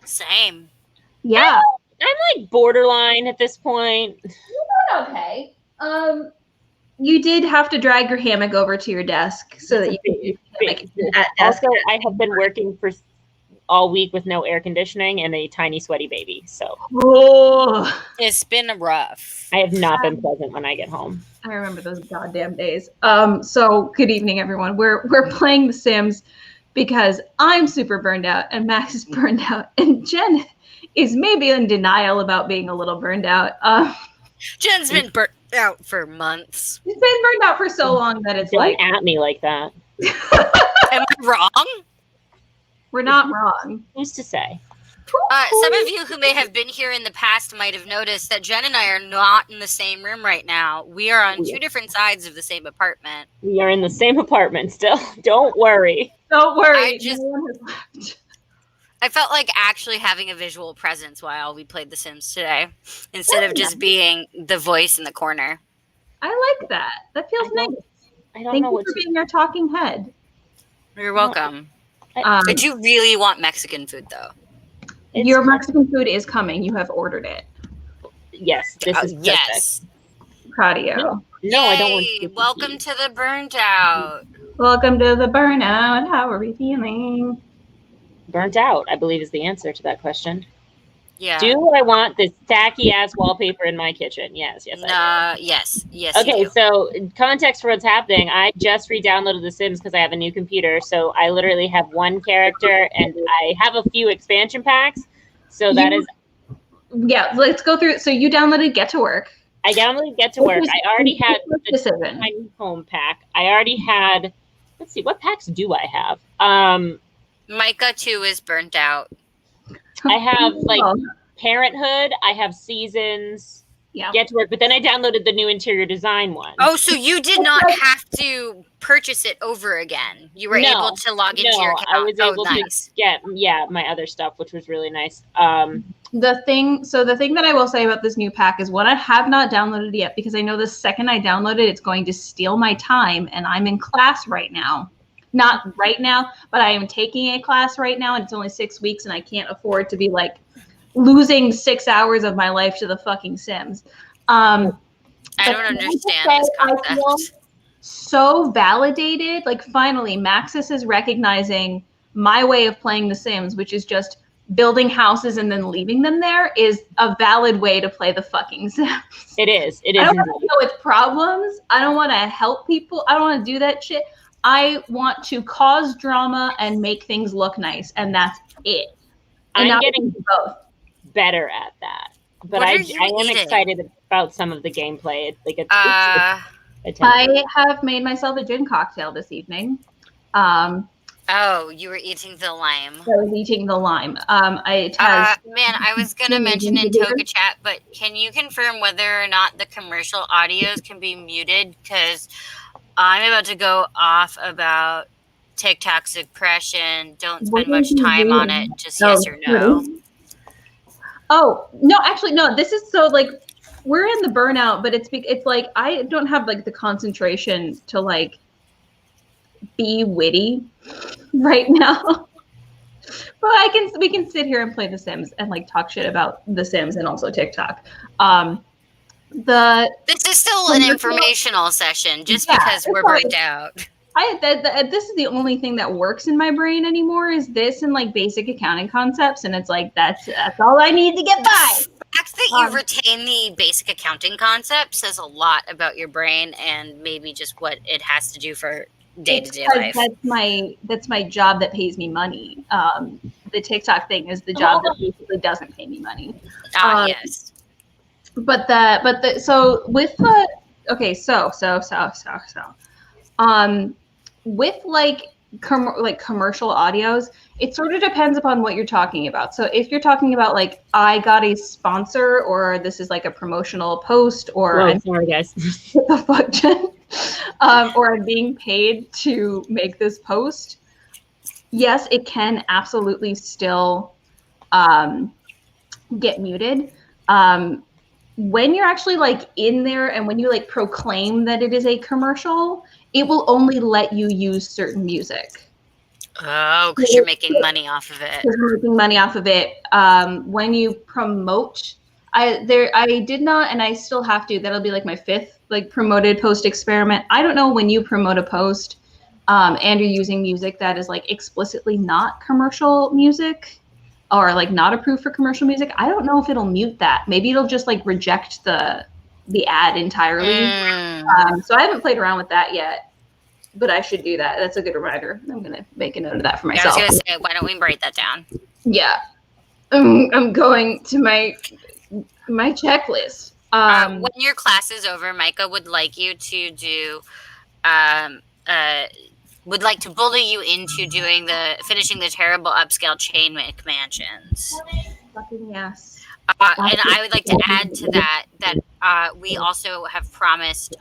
Same. Yeah. I'm like borderline at this point. You're okay. You did have to drag your hammock over to your desk so that you could at desk. Also, I have been working for all week with no air conditioning and a tiny sweaty baby. So It's been rough. I have not been pleasant when I get home. I remember those goddamn days. So good evening, everyone. We're playing The Sims because I'm super burned out and Max is burned out and Jen is maybe in denial about being a little burned out. Jen's been burnt out for months. She's been burned out for so long that it's Don't at me like that. Am I wrong? We're not wrong. Who's to say? Some of you who may have been here in the past might have noticed that Jen and I are not in the same room right now. We are on two different sides of the same apartment. We are in the same apartment still. Don't worry. Don't worry. I felt like actually having a visual presence while we played The Sims today, instead of just being the voice in the corner. I like that. That feels nice. Thank you for being our talking head. You're welcome. I do really want Mexican food, though. Your Mexican food is coming. You have ordered it. Yes, this is perfect. Yes. Proud of you. No, I don't want to. Welcome to the burnt out. Welcome to the burnout. How are we feeling? Burnt out, I believe, is the answer to that question. Yeah. Do I want this tacky ass wallpaper in my kitchen? Yes, I do. Yes. Okay, so context for what's happening. I just re-downloaded The Sims because I have a new computer, so I literally have one character, and I have a few expansion packs. So that is. Yeah, let's go through. So you downloaded Get to Work. I downloaded Get to Work. I already had the tiny home pack. I already had. Let's see, what packs do I have? Micah 2 is burnt out. I have Parenthood. I have Seasons. Yeah. Get to Work, but then I downloaded the new interior design one. Oh, so you did not have to purchase it over again. You were able to log into your account. I was able to get my other stuff, which was really nice. The thing that I will say about this new pack is what I have not downloaded yet, because I know the second I download it, it's going to steal my time, and I'm in class right now. Not right now, but I am taking a class right now, and it's only 6 weeks, and I can't afford to be losing 6 hours of my life to the fucking Sims. I don't understand this concept. I feel so validated. Finally, Maxis is recognizing my way of playing The Sims, which is just building houses and then leaving them there, is a valid way to play the fucking Sims. It is. I don't want to deal with problems. I don't want to help people. I don't want to do that shit. I want to cause drama and make things look nice, and that's it. And I'm getting both better at that, but I am excited about some of the gameplay. I have made myself a gin cocktail this evening. Oh, you were eating the lime. I was eating the lime. I was gonna mention in Toga Chat, but can you confirm whether or not the commercial audios can be muted? Because I'm about to go off about TikTok's oppression. Don't spend much time on it. Just yes or no. Oh, no, actually, no. This is we're in the burnout, but it's I don't have the concentration to be witty right now. But we can sit here and play The Sims and talk shit about The Sims and also TikTok. This is still an informational session, just because we're burnt out. This is the only thing that works in my brain anymore, is this and basic accounting concepts, and it's that's all I need to get by. The fact that you retain the basic accounting concept says a lot about your brain and maybe just what it has to do for day-to-day life. That's my job that pays me money. The TikTok thing is the job that basically doesn't pay me money. Yes. With commercial audios, it sort of depends upon what you're talking about. So if you're talking about I got a sponsor, or this is a promotional post, or sorry guys, what the fuck, Jen? Or I'm being paid to make this post, yes, it can absolutely still get muted. When you're actually in there, and when you proclaim that it is a commercial, it will only let you use certain music. Oh, because you're making money off of it. Because we're making money off of it. When you promote, I did not, and I still have to. That'll be like my 5th like promoted post experiment. I don't know when you promote a post, and you're using music that is like explicitly not commercial music, or like not approved for commercial music. I don't know if it'll mute that. Maybe it'll just like reject the ad entirely. So I haven't played around with that yet. But I should do that. That's a good reminder. I'm going to make a note of that for myself. I was going to say, why don't we write that down? Yeah. I'm going to my checklist. When your class is over, Micah would like you to do, would like to bully you into finishing the terrible upscale chain mansions. Fucking yes. And I would like to add to that we also have promised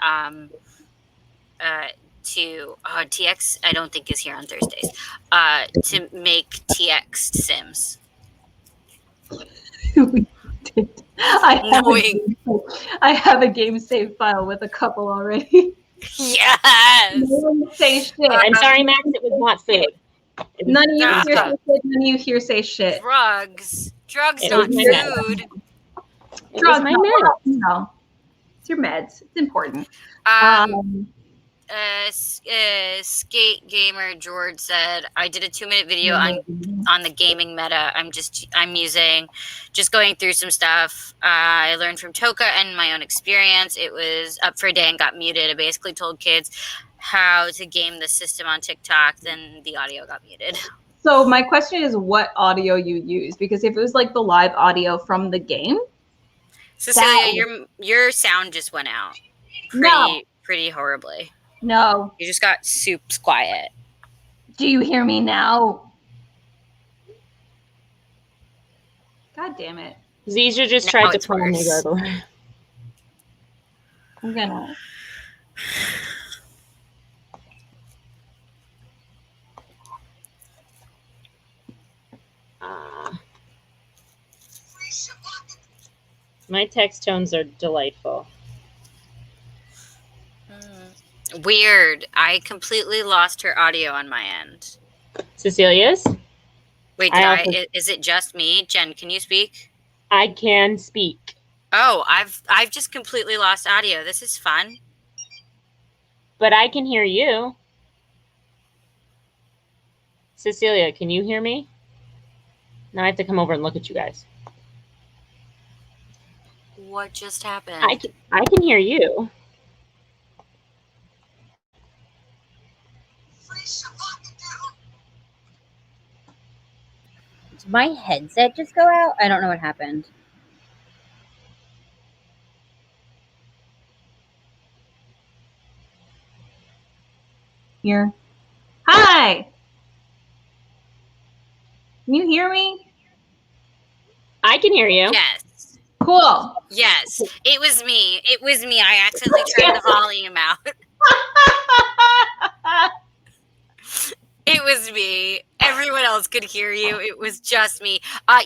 to TX, I don't think is here on Thursdays, to make TX Sims. We did. I have a game save file with a couple already. Yes. Say shit. I'm sorry, Max. It was not food. None of you here say shit. Drugs, not food. Drugs, my meds. No, it's your meds. It's important. Skate Gamer George said, I did a 2-minute video on the gaming meta. I'm using, just going through some stuff. I learned from Toka and my own experience. It was up for a day and got muted. I basically told kids how to game the system on TikTok. Then the audio got muted. So my question is what audio you use, because if it was like the live audio from the game. Cecelia, your sound just went out pretty horribly. No. You just got soups quiet. Do you hear me now? God damn it. Zisha just tried to pull me, by the way. I'm gonna. My text tones are delightful. Weird. I completely lost her audio on my end. Cecilia's? Wait, is it just me? Jen, can you speak? I can speak. Oh, I've just completely lost audio. This is fun. But I can hear you. Cecelia, can you hear me? Now I have to come over and look at you guys. What just happened? I can hear you. Did my headset just go out? I don't know what happened. Here. Hi. Can you hear me? I can hear you. Yes. Cool. Yes. It was me. I accidentally turned the volume out. It was me. Everyone else could hear you. It was just me.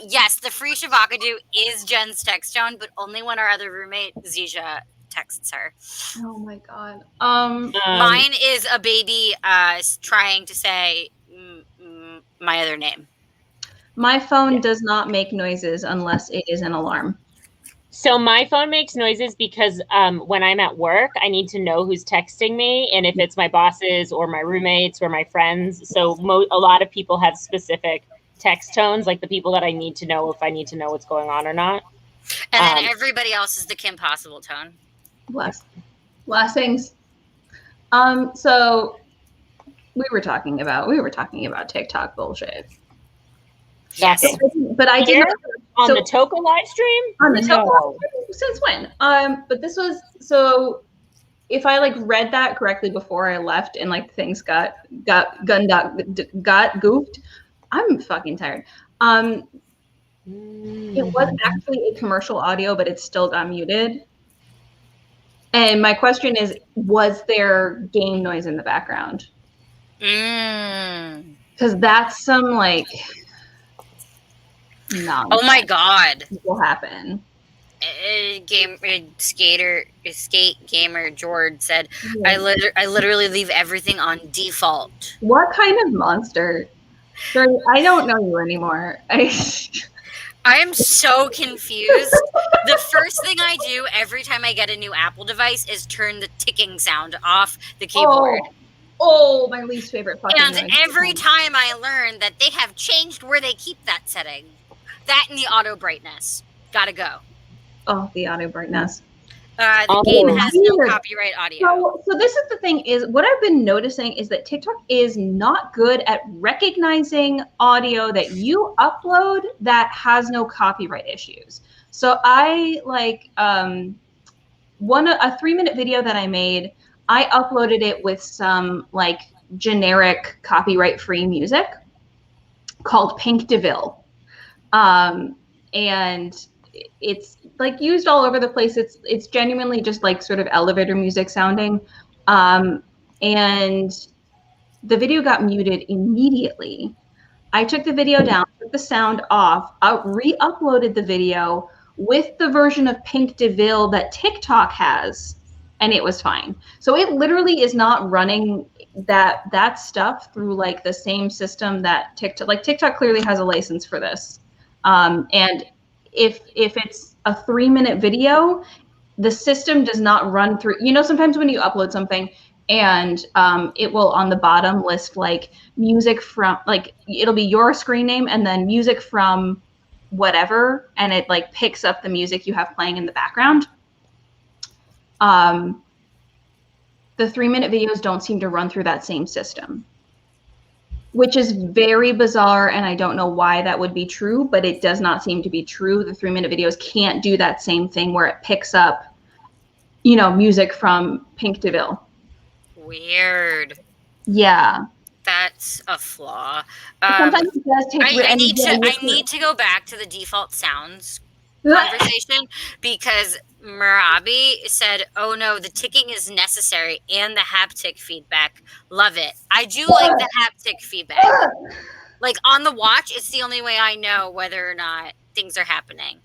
Yes, the free Shavakadu is Jen's text tone, but only when our other roommate, Zisha, texts her. Oh my god. Mine is a baby trying to say my other name. My phone does not make noises unless it is an alarm. So my phone makes noises because when I'm at work, I need to know who's texting me, and if it's my bosses or my roommates or my friends. So a lot of people have specific text tones, like the people that I need to know if I need to know what's going on or not. And then everybody else is the Kim Possible tone. Blessings. So we were talking about TikTok bullshit. Yes. But I did on the Toka live stream? On the Toka live stream? Since when? But this was, so if I like read that correctly before I left and like things got goofed, I'm fucking tired. It was actually a commercial audio, but it still got muted. And my question is, was there game noise in the background? Because that's some like nonsense. Oh my god. Will happen. Skate Gamer George said, I literally leave everything on default. What kind of monster Sorry, I don't know you anymore. I am so confused. The first thing I do every time I get a new Apple device is turn the ticking sound off the keyboard. Oh, my least favorite fucking And noise. every time I learn that they have changed where they keep that setting. That and the auto brightness. Gotta go. Oh, the auto brightness. The game has no copyright audio. So this is the thing is what I've been noticing is that TikTok is not good at recognizing audio that you upload that has no copyright issues. So I like a 3-minute video that I made, I uploaded it with some like generic copyright free music called Pink DeVille. And it's like used all over the place. It's genuinely just like sort of elevator music sounding. And the video got muted immediately. I took the video down, took the sound off, re-uploaded the video with the version of Pink DeVille that TikTok has, and it was fine. So it literally is not running that stuff through like the same system that TikTok clearly has a license for this. And if it's a 3-minute video, the system does not run through. You know, sometimes when you upload something and it will on the bottom list like music from, like it'll be your screen name and then music from whatever, and it like picks up the music you have playing in the background. The 3-minute videos don't seem to run through that same system, which is very bizarre, and I don't know why that would be true, but it does not seem to be true. The 3-minute videos can't do that same thing where it picks up, you know, music from Pink DeVille. Weird. Yeah. That's a flaw. Sometimes it does take I need to go back to the default sounds conversation because Murabi said, "Oh no, the ticking is necessary and the haptic feedback. Love it. I do like the haptic feedback. Like on the watch, it's the only way I know whether or not things are happening."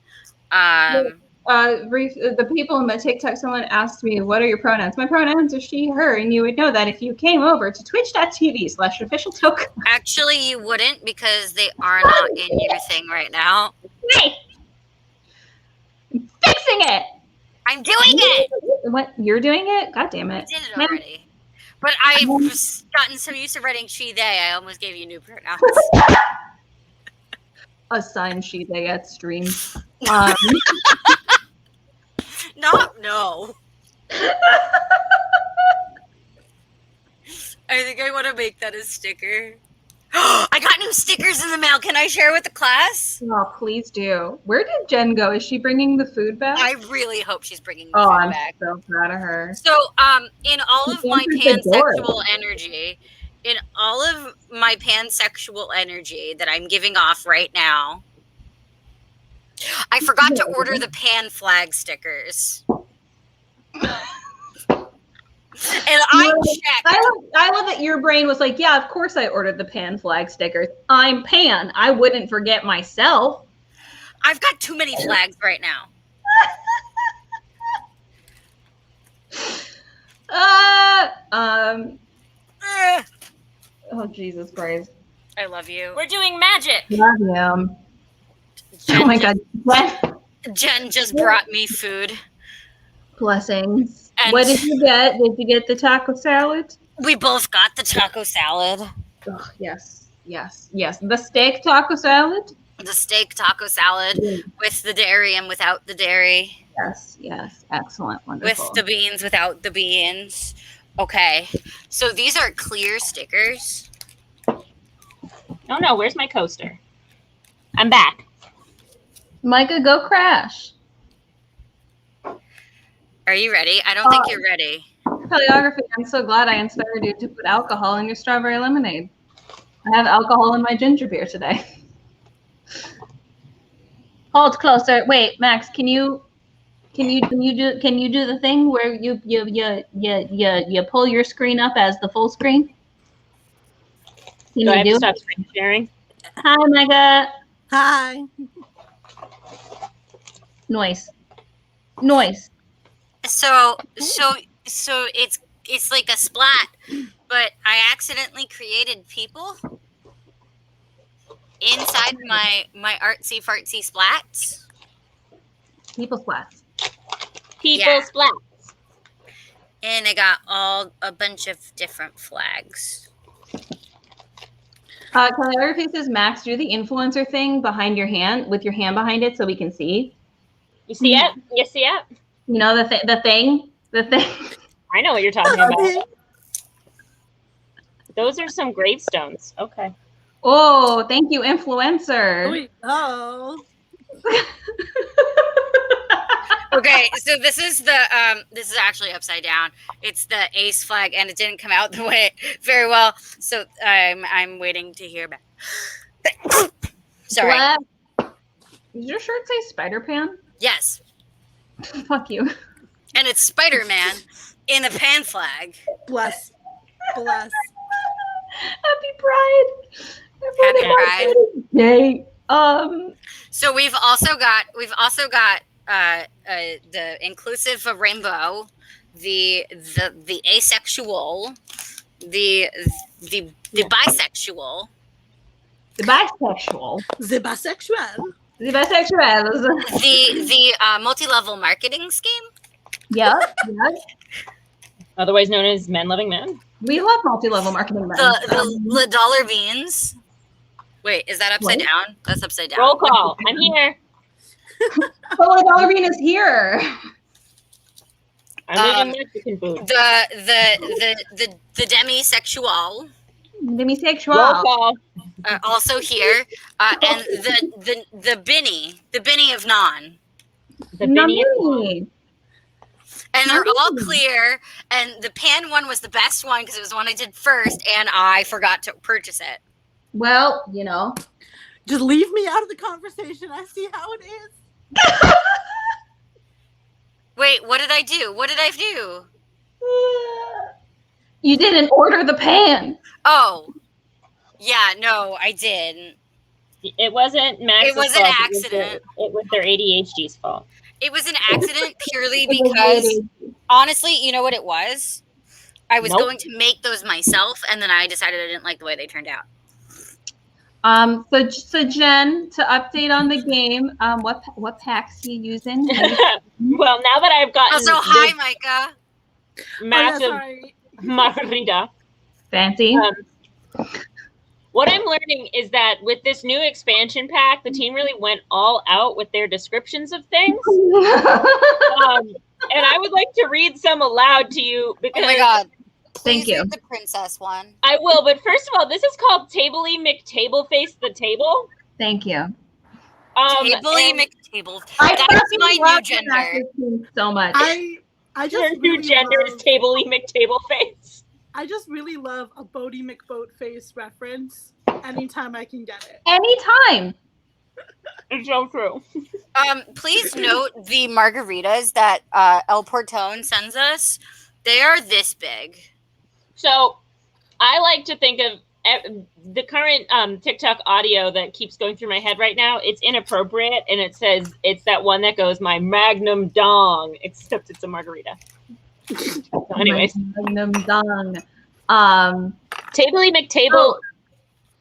The people in my TikTok, someone asked me, "What are your pronouns?" My pronouns are she, her, and you would know that if you came over to twitch.tv/officialtoken. Actually, you wouldn't because they are not in your thing right now. Hey! I'm fixing it! I'm doing it! What? You're doing it? God damn it. I did it already. But I've gotten so used to writing she, they, I almost gave you new pronouns. Assign she, they at stream. No. I think I want to make that a sticker. I got new stickers in the mail. Can I share with the class? Oh, please do. Where did Jen go? Is she bringing the food back? I really hope she's bringing the food back. I'm so proud of her. So, in all of my pansexual energy, that I'm giving off right now, I forgot to order the pan flag stickers. And I checked. I love that your brain was like, yeah, of course I ordered the pan flag stickers. I'm pan. I wouldn't forget myself. I've got too many flags right now. Oh, Jesus Christ. I love you. We're doing magic. Love you. Oh my God. Jen just brought me food. Blessings. And what did you get? Did you get the taco salad? We both got the taco salad. Oh, yes. The steak taco salad? The steak taco salad with the dairy and without the dairy. Yes. Excellent. Wonderful. With the beans, without the beans. Okay. So these are clear stickers. Oh no, where's my coaster? I'm back. Micah, go crash. Are you ready? I don't think you're ready. Paleography, I'm so glad I inspired you to put alcohol in your strawberry lemonade. I have alcohol in my ginger beer today. Hold closer. Wait, Max, can you do the thing where you pull your screen up as the full screen? Do I have to stop screen sharing? Hi, Micah. Hi. Noise. So it's like a splat, but I accidentally created people. inside my artsy fartsy splats. People splats. People splat. And I got a bunch of different flags. Can I repeat this, Max? Do the influencer thing behind your hand with your hand behind it so we can see. You see it? You see it? You know the thing. I know what you're talking about. Those are some gravestones. Okay. Oh, thank you, influencer. Oh. Okay, so this is actually upside down. It's the ace flag, and it didn't come out the way very well. So I'm waiting to hear back. Sorry. What? Did your shirt say Spider-Pan? Yes. Fuck you. And it's Spider-Man in a pan flag. Bless. Happy Pride. Happy Pride. Yay. So we've also got the inclusive rainbow, the asexual, the bisexual, the bisexual, the multi-level marketing scheme. Yeah. Otherwise known as men loving men. We love multi-level marketing. The dollar beans. Wait, is that upside down? That's upside down. Roll call. I'm here. Oh, the dollar bean is here. I'm eating Mexican food. The demisexual. Roll call. Also here, and the Binny of non. The Binny of Nummy. And they're all clear. And the pan one was the best one because it was the one I did first, and I forgot to purchase it. Well, you know. Just leave me out of the conversation. I see how it is. Wait, what did I do? What did I do? You didn't order the pan. Oh. Yeah, no, I didn't. It wasn't Max's fault. It was an accident. It was their ADHD's fault. It was an accident purely because, honestly, you know what it was? I was going to make those myself, and then I decided I didn't like the way they turned out. So Jen, to update on the game, what packs you using? Well, now that I've gotten also, hi, Micah. Massive margarita. Fancy. What I'm learning is that with this new expansion pack, the team really went all out with their descriptions of things. And I would like to read some aloud to you because. Oh my God. Thank you. Read the princess one. I will, but first of all, this is called Tabley McTableface the Table. Thank you. Tabley McTable. That's my new gender. So much. I just Your new really gender love, is Tabley McTableface. I just really love a Bodie McBoatface reference anytime I can get it. Anytime. It's so true. Please note the margaritas that El Portone sends us. They are this big. So I like to think of the current TikTok audio that keeps going through my head right now. It's inappropriate, and it says it's that one that goes, "My magnum dong," except it's a margarita. So anyways, Magnum dong. Tabley McTable.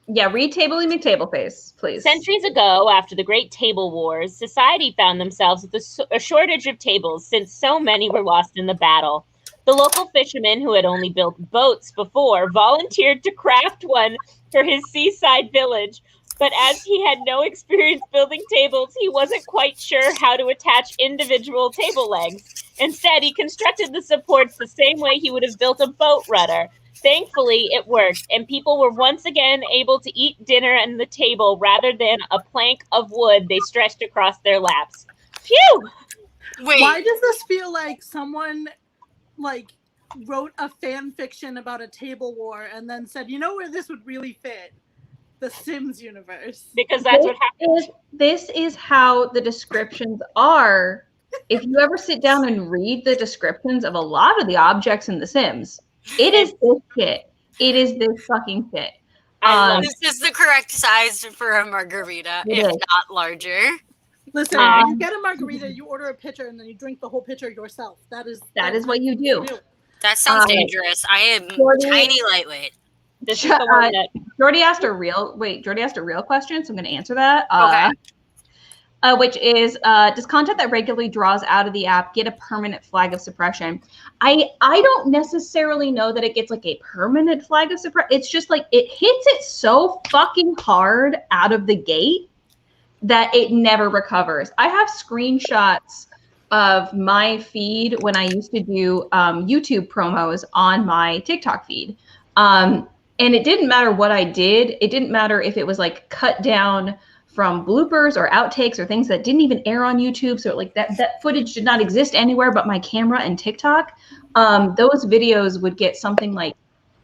Yeah, read Tabley McTableface, please. Centuries ago, after the Great Table Wars, society found themselves with a shortage of tables since so many were lost in the battle. The local fisherman, who had only built boats before, volunteered to craft one for his seaside village. But as he had no experience building tables, he wasn't quite sure how to attach individual table legs. Instead, he constructed the supports the same way he would have built a boat rudder. Thankfully, it worked, and people were once again able to eat dinner at the table rather than a plank of wood they stretched across their laps. Phew! Wait. Why does this feel like someone wrote a fan fiction about a table war and then said, you know where this would really fit? The Sims universe. Because that's what happened. This is how the descriptions are. If you ever sit down and read the descriptions of a lot of the objects in The Sims, it is this shit. It is this fucking shit. This is the correct size for a margarita, if not larger. Listen, when you get a margarita, you order a pitcher and then you drink the whole pitcher yourself. That is what you do. That sounds dangerous. I am tiny lightweight. This is the one that Jordy asked a real question, so I'm going to answer that. Okay. Which is, does content that regularly draws out of the app get a permanent flag of suppression? I don't necessarily know that it gets like a permanent flag of suppression. It's just like it hits it so fucking hard out of the gate that it never recovers. I have screenshots of my feed when I used to do YouTube promos on my TikTok feed. And it didn't matter what I did. It didn't matter if it was like cut down from bloopers or outtakes or things that didn't even air on YouTube. So like that footage did not exist anywhere but my camera and TikTok. Those videos would get something like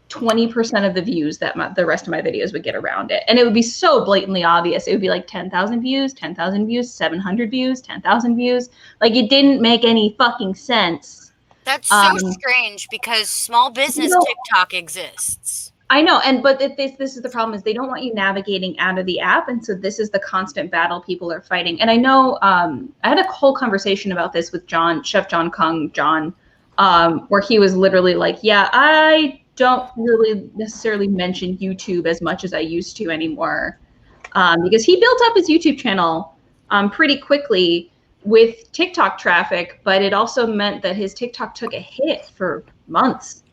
20% of the views that the rest of my videos would get around it. And it would be so blatantly obvious. It would be like 10,000 views, 10,000 views, 700 views, 10,000 views. Like it didn't make any fucking sense. That's so strange because small business TikTok exists. I know, but this is the problem, is they don't want you navigating out of the app, and so this is the constant battle people are fighting. And I know I had a whole conversation about this with Chef John Kung, where he was literally like, yeah, I don't really necessarily mention YouTube as much as I used to anymore, because he built up his YouTube channel pretty quickly with TikTok traffic, but it also meant that his TikTok took a hit for months.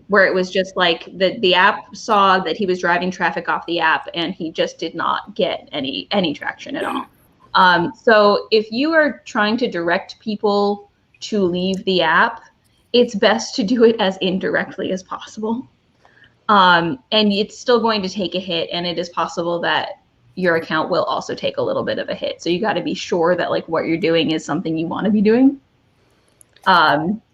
Where it was just like the app saw that he was driving traffic off the app, and he just did not get any traction at all. So if you are trying to direct people to leave the app, it's best to do it as indirectly as possible. And it's still going to take a hit, and it is possible that your account will also take a little bit of a hit. So you got to be sure that like what you're doing is something you want to be doing.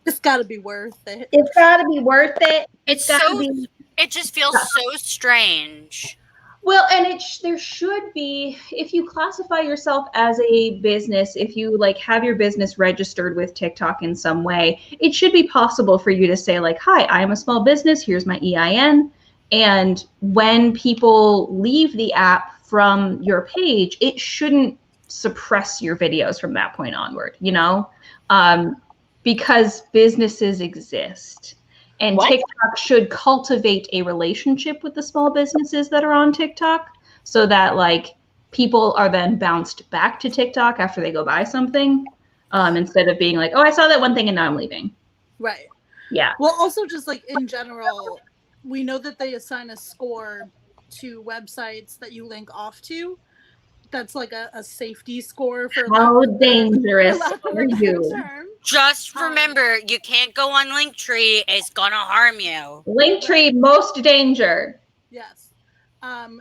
It's got to be worth it. It's got to be worth it. It just feels so strange. Well, and there should be, if you classify yourself as a business, if you like have your business registered with TikTok in some way, it should be possible for you to say like, hi, I am a small business. Here's my EIN. And when people leave the app from your page, it shouldn't suppress your videos from that point onward, because businesses exist. And TikTok should cultivate a relationship with the small businesses that are on TikTok, so that like people are then bounced back to TikTok after they go buy something, instead of being like, oh, I saw that one thing and now I'm leaving. Right. Yeah. Well, also just like in general, we know that they assign a score to websites that you link off to. That's like a safety score for how dangerous are you? Just remember, you can't go on Linktree. It's gonna harm you. Linktree, most danger. Yes.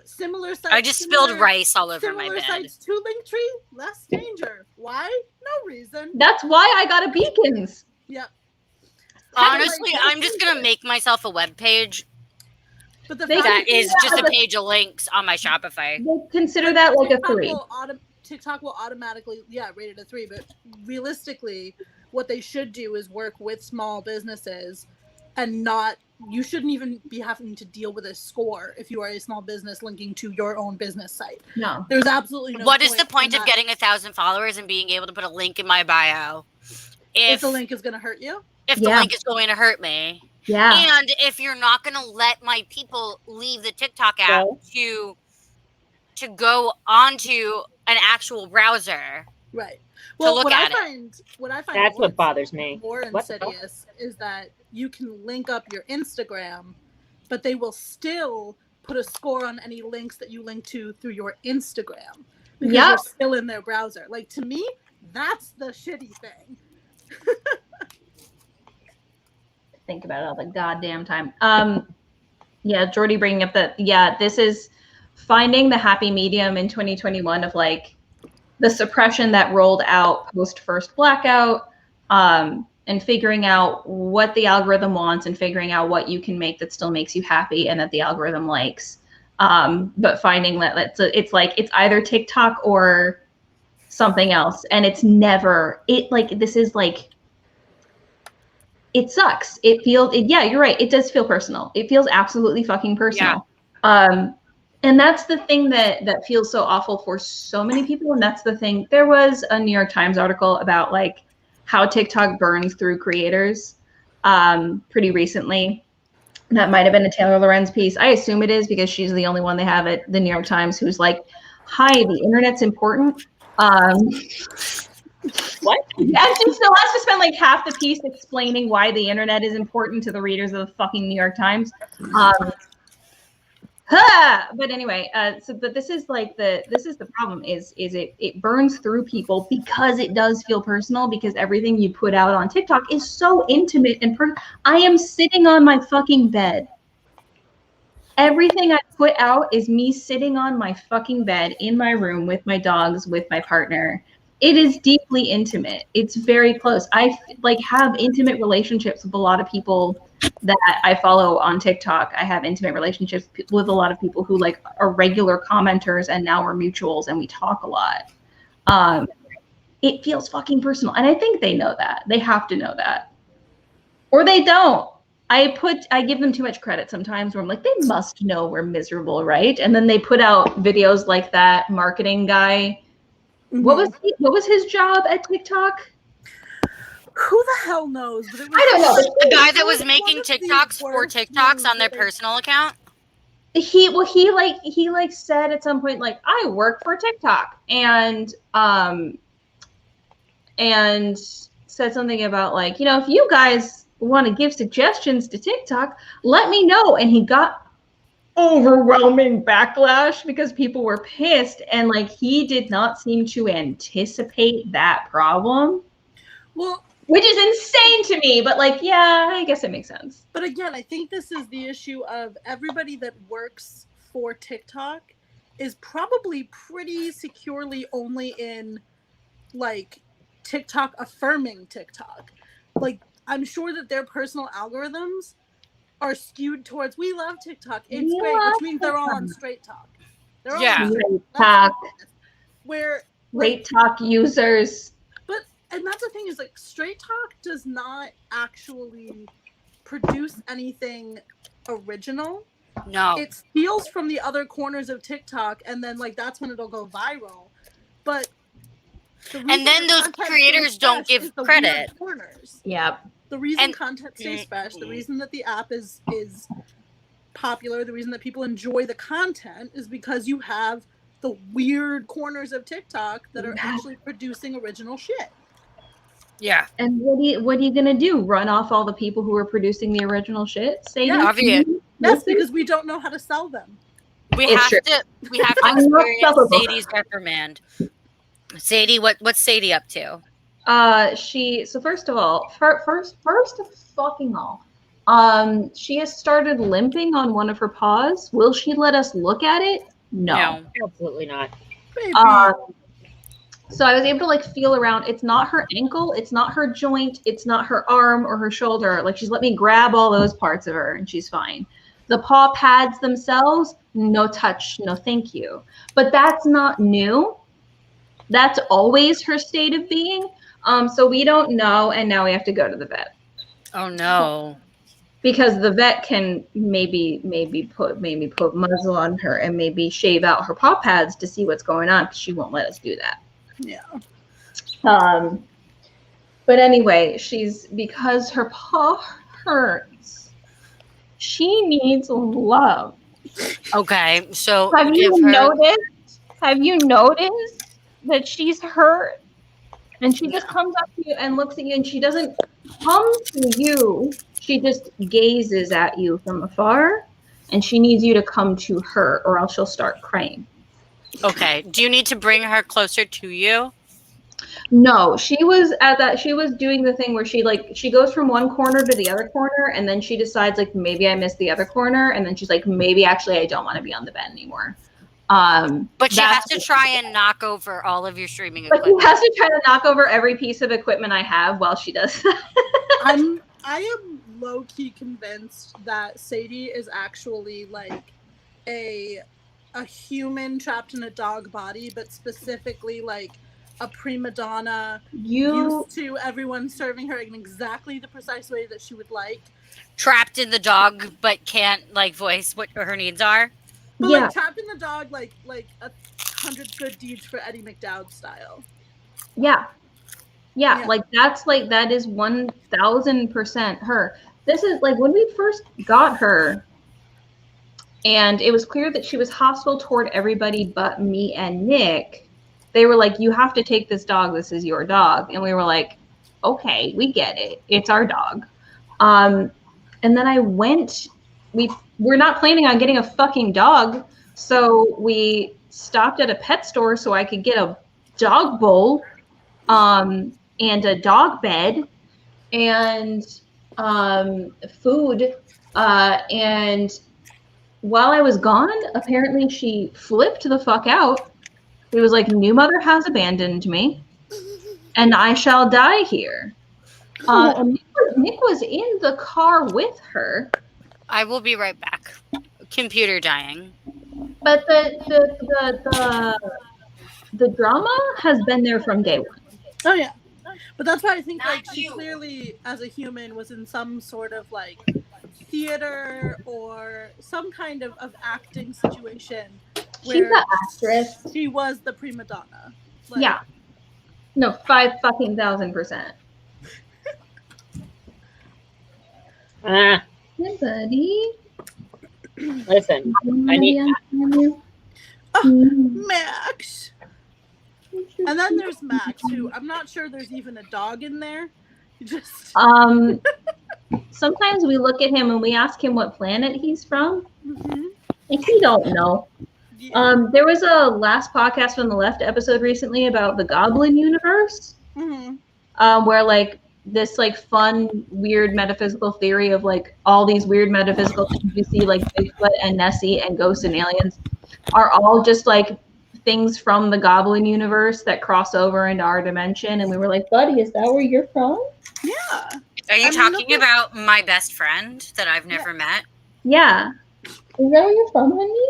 Similar sites. I just spilled rice all over my bed. Similar sites to Linktree, less danger. Why? No reason. That's why I got a Beacons. Yep. Honestly, I'm just gonna make myself a web page. But that is just a page of links on my Shopify. We'll consider that like a 3. TikTok will automatically, rate it a 3. But realistically, what they should do is work with small businesses and you shouldn't even be having to deal with a score if you are a small business linking to your own business site. No. There's absolutely no What is the point of getting 1,000 followers and being able to put a link in my bio? If the link is going to hurt you? If the link is going to hurt me. Yeah. And if you're not going to let my people leave the TikTok app to go onto an actual browser. Right. Well, what I find that's what bothers me. More insidious is that you can link up your Instagram, but they will still put a score on any links that you link to through your Instagram because you're still in their browser. Like, to me, that's the shitty thing. Think about it all the goddamn time. Jordy bringing up that, this is finding the happy medium in 2021 of like the suppression that rolled out post first blackout, and figuring out what the algorithm wants and figuring out what you can make that still makes you happy and that the algorithm likes. But finding that it's like it's either TikTok or something else, and it's never this is like, it sucks. It feels, you're right. It does feel personal. It feels absolutely fucking personal. Yeah. And that's the thing that feels so awful for so many people. And that's the thing. There was a New York Times article about like how TikTok burns through creators pretty recently. That might have been a Taylor Lorenz piece. I assume it is because she's the only one they have at the New York Times who's like, "Hi, the internet's important." What? And she still has to spend like half the piece explaining why the internet is important to the readers of the fucking New York Times. But anyway, but this is the problem is it burns through people because it does feel personal, because everything you put out on TikTok is so intimate and I am sitting on my fucking bed. Everything I put out is me sitting on my fucking bed in my room with my dogs, with my partner. It is deeply intimate. It's very close. I like have intimate relationships with a lot of people that I follow on TikTok. I have intimate relationships with a lot of people who like are regular commenters and now are mutuals, and we talk a lot. It feels fucking personal, and I think they know that. They have to know that, or they don't. I give them too much credit sometimes where I'm like, they must know we're miserable, right? And then they put out videos like that marketing guy. Mm-hmm. What was his job at TikTok? Who the hell knows? But it was I don't know. The guy that was making TikToks for TikToks on their personal account. He said at some point, like, I work for TikTok, and said something about like, you know, if you guys want to give suggestions to TikTok, let me know. And he got overwhelming backlash because people were pissed, and like he did not seem to anticipate that problem. Well, which is insane to me, but like, yeah, I guess it makes sense. But again, I think this is the issue of everybody that works for TikTok is probably pretty securely only in like TikTok affirming TikTok. Like, I'm sure that their personal algorithms are skewed towards, we love TikTok, it's great, which means they're all on Straight Talk. They're all on Straight Talk. Where Straight Talk users. And that's the thing is like Straight Talk does not actually produce anything original. No. It steals from the other corners of TikTok, and then like that's when it'll go viral. But and then those creators don't give credit. Yep. The reason content stays fresh, the reason that the app is popular, the reason that people enjoy the content is because you have the weird corners of TikTok that are actually producing original shit. Yeah. And what are you gonna do? Run off all the people who are producing the original shit? Yeah, obvious. Yes, because we don't know how to sell them. We have to experience Sadie's reprimand. Sadie, what's Sadie up to? First of all, she has started limping on one of her paws. Will she let us look at it? No, absolutely not. So I was able to like feel around. It's not her ankle, it's not her joint, it's not her arm or her shoulder. Like she's let me grab all those parts of her and she's fine. The paw pads themselves, no touch, no thank you. But that's not new. That's always her state of being. So we don't know, and now we have to go to the vet. Oh no. Because the vet can maybe put muzzle on her and maybe shave out her paw pads to see what's going on, because she won't let us do that. Yeah. But anyway, because her paw hurts, she needs love. Okay, so have you noticed that she's hurt? And she just comes up to you and looks at you, and she doesn't come to you. She just gazes at you from afar, and she needs you to come to her, or else she'll start crying. Okay. Do you need to bring her closer to you? No, she was doing the thing where she goes from one corner to the other corner, and then she decides like maybe I missed the other corner, and then she's like maybe actually I don't want to be on the bed anymore. But she has to try and knock over all of your streaming equipment. But she has to try to knock over every piece of equipment I have while she does that. I am low-key convinced that Sadie is actually like a human trapped in a dog body, but specifically like a prima donna used to everyone serving her in exactly the precise way that she would like. Trapped in the dog, but can't like voice what her needs are. But like trapped in the dog, like 100 good deeds for Eddie McDowd style. Yeah. Like that is 1000% her. this is like when we first got her, and it was clear that she was hostile toward everybody but me and Nick. They were like, you have to take this dog. This is your dog. And we were like, okay, we get it. It's our dog. And then I went, we're not planning on getting a fucking dog. So we stopped at a pet store so I could get a dog bowl and a dog bed and food. And while I was gone, apparently she flipped the fuck out. He was like, new mother has abandoned me, and I shall die here. And Nick was in the car with her. I will be right back. Computer dying. But the drama has been there from day one. Oh yeah, but that's why I think like she clearly, as a human, was in some sort of like theater or some kind of acting situation. She's the actress. She was the prima donna. Like, yeah. No, 5,000%. Hey, buddy. Listen, I need. Max. And then there's Max, who I'm not sure there's even a dog in there. Just sometimes we look at him and we ask him what planet he's from, mm-hmm. and he don't know. Yeah. There was a last podcast from the left episode recently about the Goblin universe, Mm-hmm. where like this like fun weird metaphysical theory of like all these weird metaphysical things you see like Bigfoot and Nessie and ghosts and aliens are all just like things from the Goblin universe that cross over into our dimension. And we were like, buddy, is that where you're from? Yeah. Are you talking about my best friend that I've never met? Yeah. Is that where you're from, honey?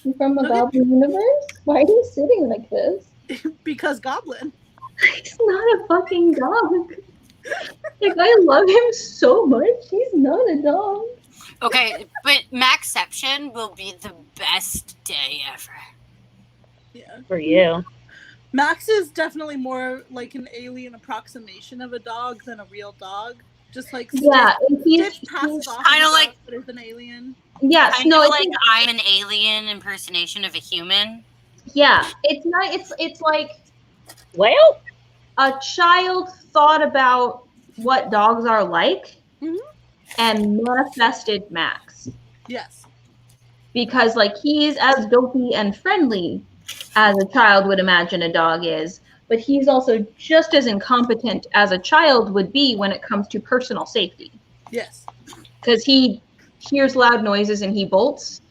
You from the Goblin universe? Why are you sitting like this? Because Goblin. He's not a fucking dog. Like, I love him so much. He's not a dog. Okay, but Maxception will be the best day ever. Yeah. For you. Max is definitely more like an alien approximation of a dog than a real dog. Just like yeah, he's kind of like as an alien. Yes, kind no, of like I'm an alien impersonation of a human. Yeah, it's not. It's like, well, a child thought about what dogs are like and manifested Max. Yes, because like he's as dopey and friendly as a child would imagine a dog is, but he's also just as incompetent as a child would be when it comes to personal safety. Yes. Because he hears loud noises and he bolts,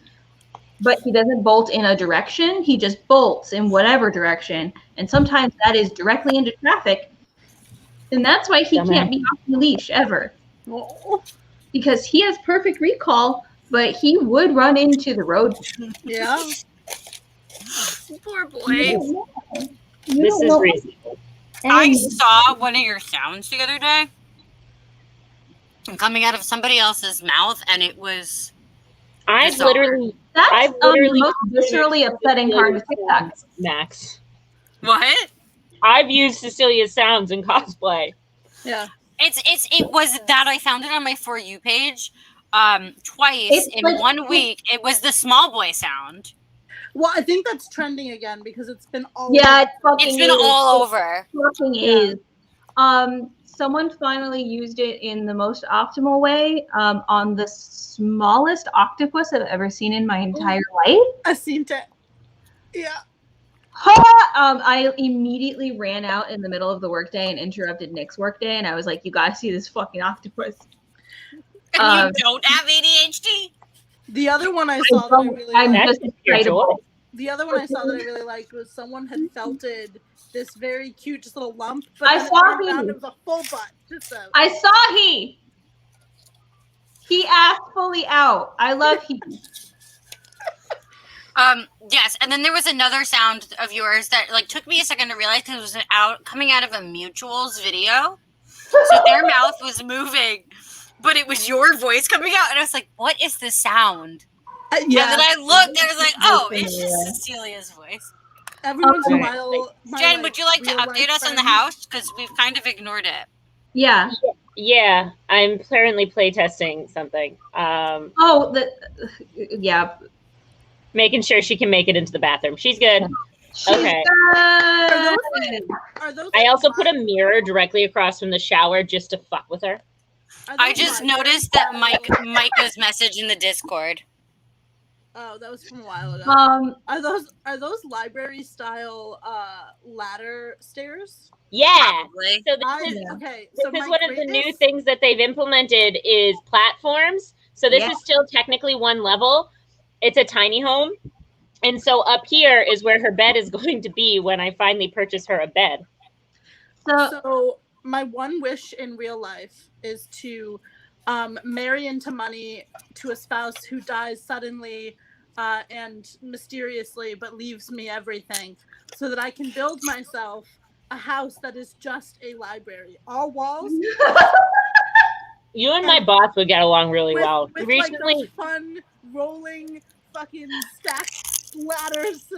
but he doesn't bolt in a direction. He just bolts in whatever direction. And sometimes that is directly into traffic. And that's why he can't be off the leash ever. Oh. Because he has perfect recall, but he would run into the road. Yeah. Poor boy. This is reasonable. I saw one of your sounds the other day coming out of somebody else's mouth, and it was. I've literally That's the most viscerally upsetting part of TikTok. Max. What? I've used Cecilia's sounds in cosplay. Yeah. It was that I found it on my For You page twice in like, 1 week. It was the small boy sound. Well, I think that's trending again because it's been all over. It's been all over. It fucking is. Someone finally used it in the most optimal way on the smallest octopus I've ever seen in my entire life. I've seen it. Yeah. I immediately ran out in the middle of the workday and interrupted Nick's workday, and I was like, "You guys see this fucking octopus?" And you don't have ADHD? The other one I saw that I really liked. The other one I saw that I really liked was someone had felted this very cute, just little lump. But I saw him. It was a full butt. I saw he. He asked fully out. I love he. Yes, and then there was another sound of yours that like took me a second to realize because it was coming out of a Mutuals video. So their mouth was moving, but it was your voice coming out, and I was like, "What is this sound?" Yeah. And then I looked, and I was like, "Oh, it's just Cecelia's voice." Every once in a while, Jen, would you like to update us on the house because we've kind of ignored it? Yeah. Yeah, I'm currently playtesting something. Yeah. Making sure she can make it into the bathroom. She's good. Okay. Are those I also put a mirror directly across from the shower just to fuck with her. I just noticed that Micah's message in the Discord. Oh, that was from a while ago. Are those library style ladder stairs? Yeah. Probably. So This is one of the new things that they've implemented is platforms. So this is still technically one level. It's a tiny home. And so up here is where her bed is going to be when I finally purchase her a bed. So my one wish in real life is to marry into money to a spouse who dies suddenly and mysteriously but leaves me everything, so that I can build myself a house that is just a library. All walls. You and my boss would get along really well. With Recently, like those fun rolling fucking stacked ladders. So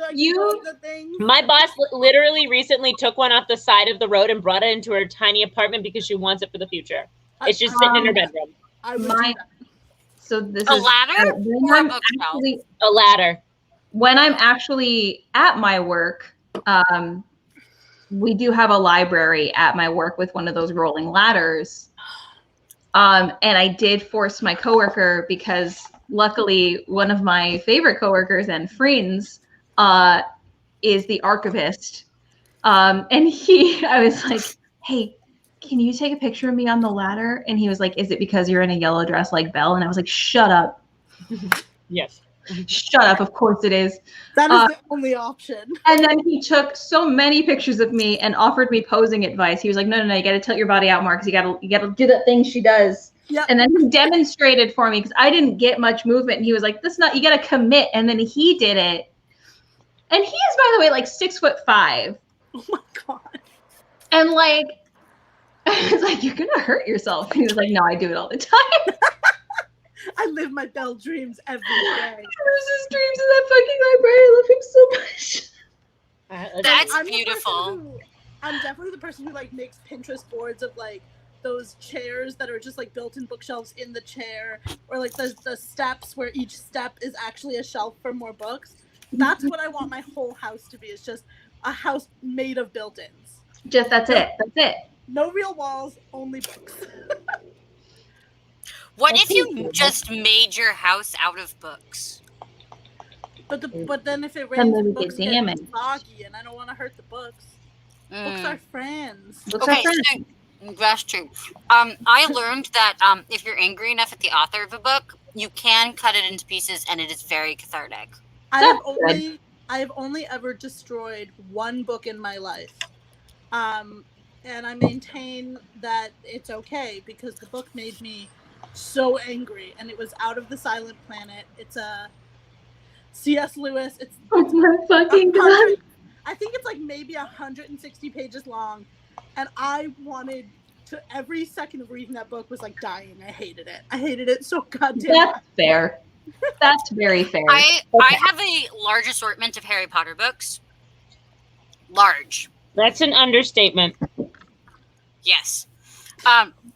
the things. My boss literally recently took one off the side of the road and brought it into her tiny apartment because she wants it for the future. It's just sitting in her bedroom. So this a is ladder or a bookshelf? A ladder. When I'm actually at my work, we do have a library at my work with one of those rolling ladders. And I did force my coworker, because luckily one of my favorite coworkers and friends is the archivist. And I was like, hey, can you take a picture of me on the ladder? And he was like, is it because you're in a yellow dress like Belle? And I was like, shut up. Yes. Shut up. Of course it is. That is the only option. And then he took so many pictures of me and offered me posing advice. He was like, no, you got to tilt your body out more, because you got to do that thing she does. Yep. And then he demonstrated for me, because I didn't get much movement. And he was like, you got to commit. And then he did it. And he is, by the way, like 6'5". Oh my God. And like, I was like, you're going to hurt yourself. And he was like, no, I do it all the time. I live my Belle dreams every day. There's his dreams in that fucking library. I love him so much. That's beautiful. I'm definitely the person who like makes Pinterest boards of like those chairs that are just like built-in bookshelves in the chair, or like the steps where each step is actually a shelf for more books. That's what I want my whole house to be. It's just a house made of built-ins. That's it. No real walls, only books. What if you just made your house out of books? But then if it rains, the books get soggy, and I don't want to hurt the books. Books are friends. That's true. I learned that if you're angry enough at the author of a book, you can cut it into pieces, and it is very cathartic. I have only ever destroyed one book in my life, and I maintain that it's okay, because the book made me so angry, and it was Out of the Silent Planet. It's a C.S. Lewis. It's oh my fucking God. I think it's like maybe 160 pages long, and I wanted to, every second of reading that book was like dying. I hated it so goddamn much. That's fair. That's very fair. I have a large assortment of Harry Potter books. Large. That's an understatement. Yes.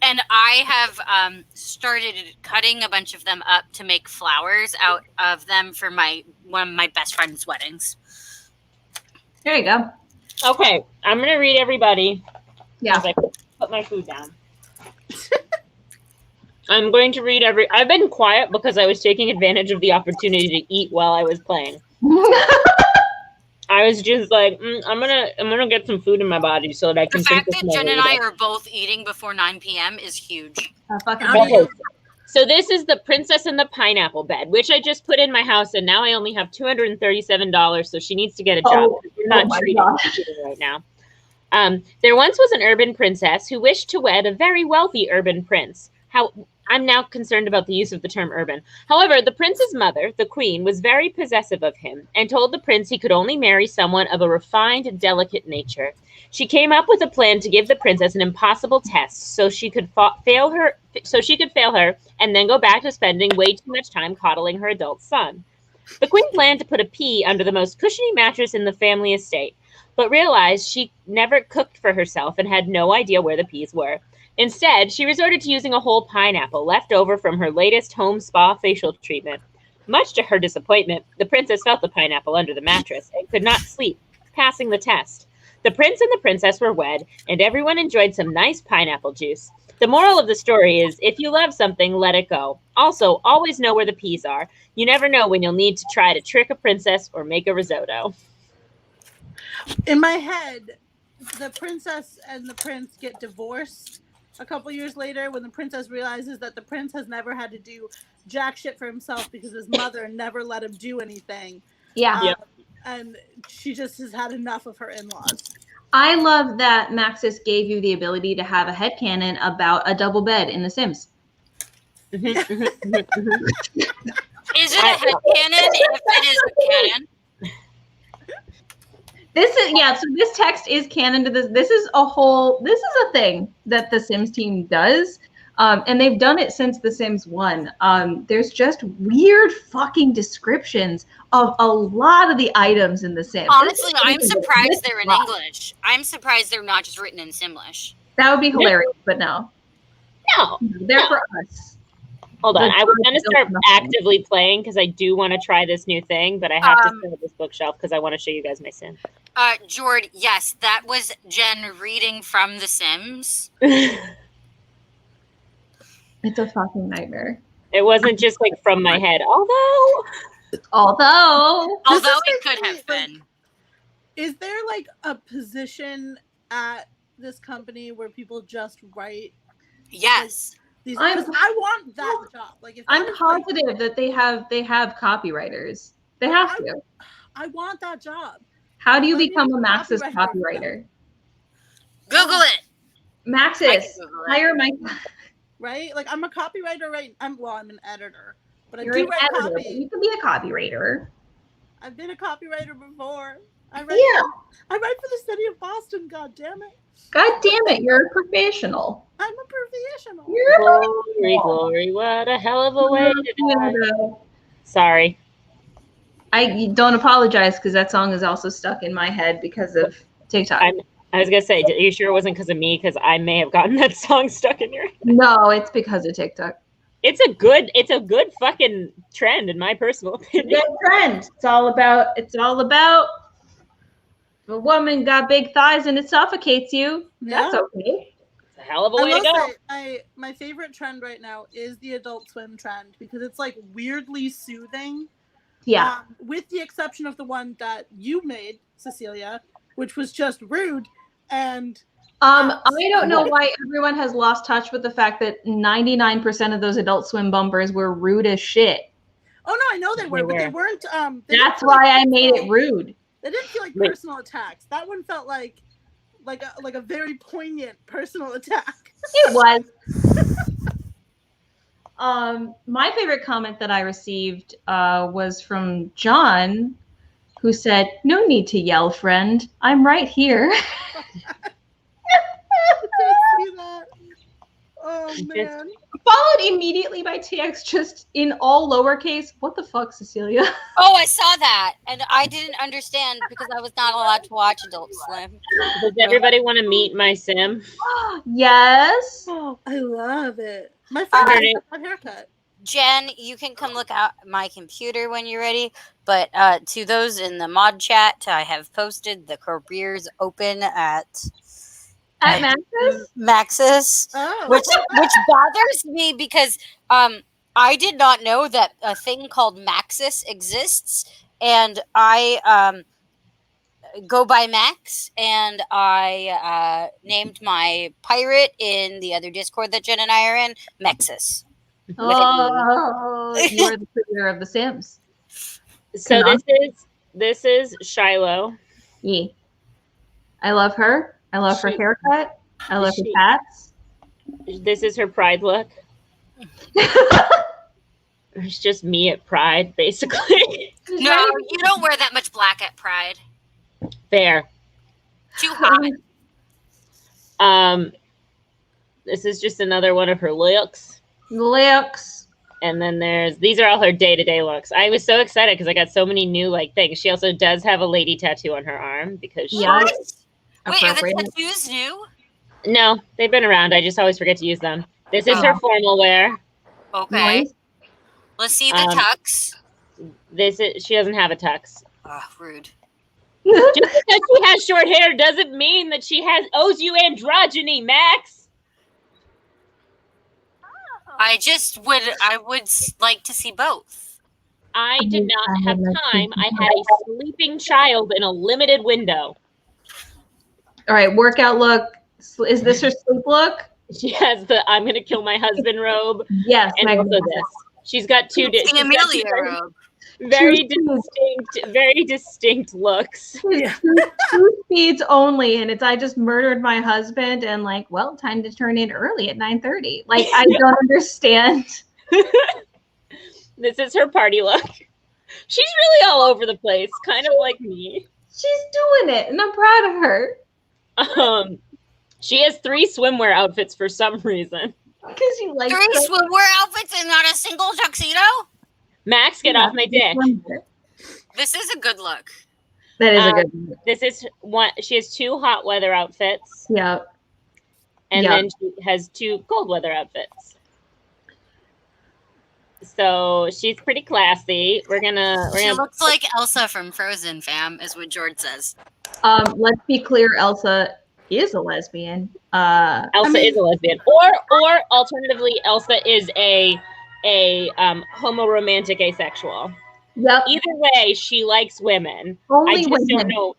And I have started cutting a bunch of them up to make flowers out of them for one of my best friend's weddings. There you go. Okay, I'm gonna read everybody. Yeah. As I put my food down. I'm going to read I've been quiet because I was taking advantage of the opportunity to eat while I was playing. I was just like, I'm gonna get some food in my body so that I can. The fact that Jen and I are both eating before 9 p.m. is huge. So this is the Princess and the Pineapple bed, which I just put in my house, and now I only have $237. So she needs to get a job. We're not treating right now. There once was an urban princess who wished to wed a very wealthy urban prince. I'm now concerned about the use of the term urban. However, the prince's mother, the queen, was very possessive of him and told the prince he could only marry someone of a refined, delicate nature. She came up with a plan to give the princess an impossible test so she could fail her and then go back to spending way too much time coddling her adult son. The queen planned to put a pea under the most cushiony mattress in the family estate, but realized she never cooked for herself and had no idea where the peas were. Instead, she resorted to using a whole pineapple left over from her latest home spa facial treatment. Much to her disappointment, the princess felt the pineapple under the mattress and could not sleep, passing the test. The prince and the princess were wed, and everyone enjoyed some nice pineapple juice. The moral of the story is, if you love something, let it go. Also, always know where the peas are. You never know when you'll need to try to trick a princess or make a risotto. In my head, the princess and the prince get divorced a couple years later when the princess realizes that the prince has never had to do jack shit for himself because his mother never let him do anything. Yeah. Yep. And she just has had enough of her in-laws. I love that Maxis gave you the ability to have a headcanon about a double bed in The Sims. Is it a headcanon if it is a canon? This is, yeah, so this text is canon to this. This is a thing that the Sims team does. And they've done it since The Sims 1. There's just weird fucking descriptions of a lot of the items in The Sims. Honestly, I'm surprised they're in English. I'm surprised they're not just written in Simlish. That would be hilarious, but no. No. They're for us. Hold on. I was going to start actively playing because I do want to try this new thing, but I have to set up this bookshelf because I want to show you guys my Sim. Jord, yes, that was Jen reading from The Sims. It's a fucking nightmare. It wasn't just like from my head, although it could have been. Is there like a position at this company where people just write? Yes. I want that job. Like, if I'm positive that they have copywriters. They have to. I want that job. How do you become a Maxis copywriter? Google it. Maxis, hire my. Right? Like, I'm a copywriter, right? I'm an editor. But You're I do an write editor, copy. but you can be a copywriter. I've been a copywriter before. I write for the city of Boston, god damn it. God damn it, you're a professional. I'm a professional. Glory, glory, what a hell of a way to die. Sorry. I don't apologize because that song is also stuck in my head because of TikTok. I was gonna say, are you sure it wasn't because of me? Because I may have gotten that song stuck in your head. No, it's because of TikTok. It's a good fucking trend in my personal opinion. Good trend. It's all about if a woman got big thighs and it suffocates you. That's okay. It's a hell of a way to go. My favorite trend right now is the Adult Swim trend because it's like weirdly soothing. Yeah. With the exception of the one that you made, Cecelia, which was just rude. And I don't know why everyone has lost touch with the fact that 99% of those Adult Swim bumpers were rude as shit. Oh no, I know they were, but they weren't. That's why I made it rude. They didn't feel like personal attacks. That one felt like a very poignant personal attack. It was. My favorite comment that I received was from John, who said, "No need to yell, friend. I'm right here." I see that. Oh man. Followed immediately by TX just in all lowercase. What the fuck, Cecelia? Oh, I saw that, and I didn't understand because I was not allowed to watch Adult Swim. Does everybody want to meet my Sim? Yes. Oh, I love it. My favorite haircut. Jen, you can come look at my computer when you're ready. But to those in the mod chat, I have posted the careers open at Maxis, which bothers me because I did not know that a thing called Maxis exists, and I go by Max, and I named my pirate in the other Discord that Jen and I are in Maxis. Oh, you are the creator of The Sims. So this is Shiloh. Yeah. I love her. I love her haircut. I love her hats. This is her Pride look. It's just me at Pride, basically. No, you don't wear that much black at Pride. Fair. Too hot. This is just another one of her looks. And then these are all her day-to-day looks. I was so excited because I got so many new things. She also does have a lady tattoo on her arm because Wait, are the tattoos new? No, they've been around. I just always forget to use them. This is her formal wear. Okay. Nice. Let's see the tux. She doesn't have a tux. Rude. Just because she has short hair doesn't mean that she owes you androgyny, Max. I would like to see both. I did not have time. I had a sleeping child in a limited window. All right, workout look. Is this her sleep look? She has the "I'm gonna kill my husband" robe. Yes, and also this. She's got two Amelia robe. Very distinct looks. Two speeds only, and it's I just murdered my husband, and like, well, time to turn in early at 9:30. Like, I don't understand. This is her party look. She's really all over the place, kind of like me. She's doing it, and I'm proud of her. She has 3 swimwear outfits for some reason. Because you like 3 swimwear outfits and not a single tuxedo? Max, get off my dick. This is a good look. That is a good look. This is one. She has 2 hot weather outfits. Yep. And then she has 2 cold weather outfits. So she's pretty classy. She looks like Elsa from Frozen, fam, is what George says. Let's be clear, Elsa is a lesbian. Elsa is a lesbian. Or alternatively, Elsa is a homoromantic asexual. Yep. Either way, she likes women. Only I just women. don't know.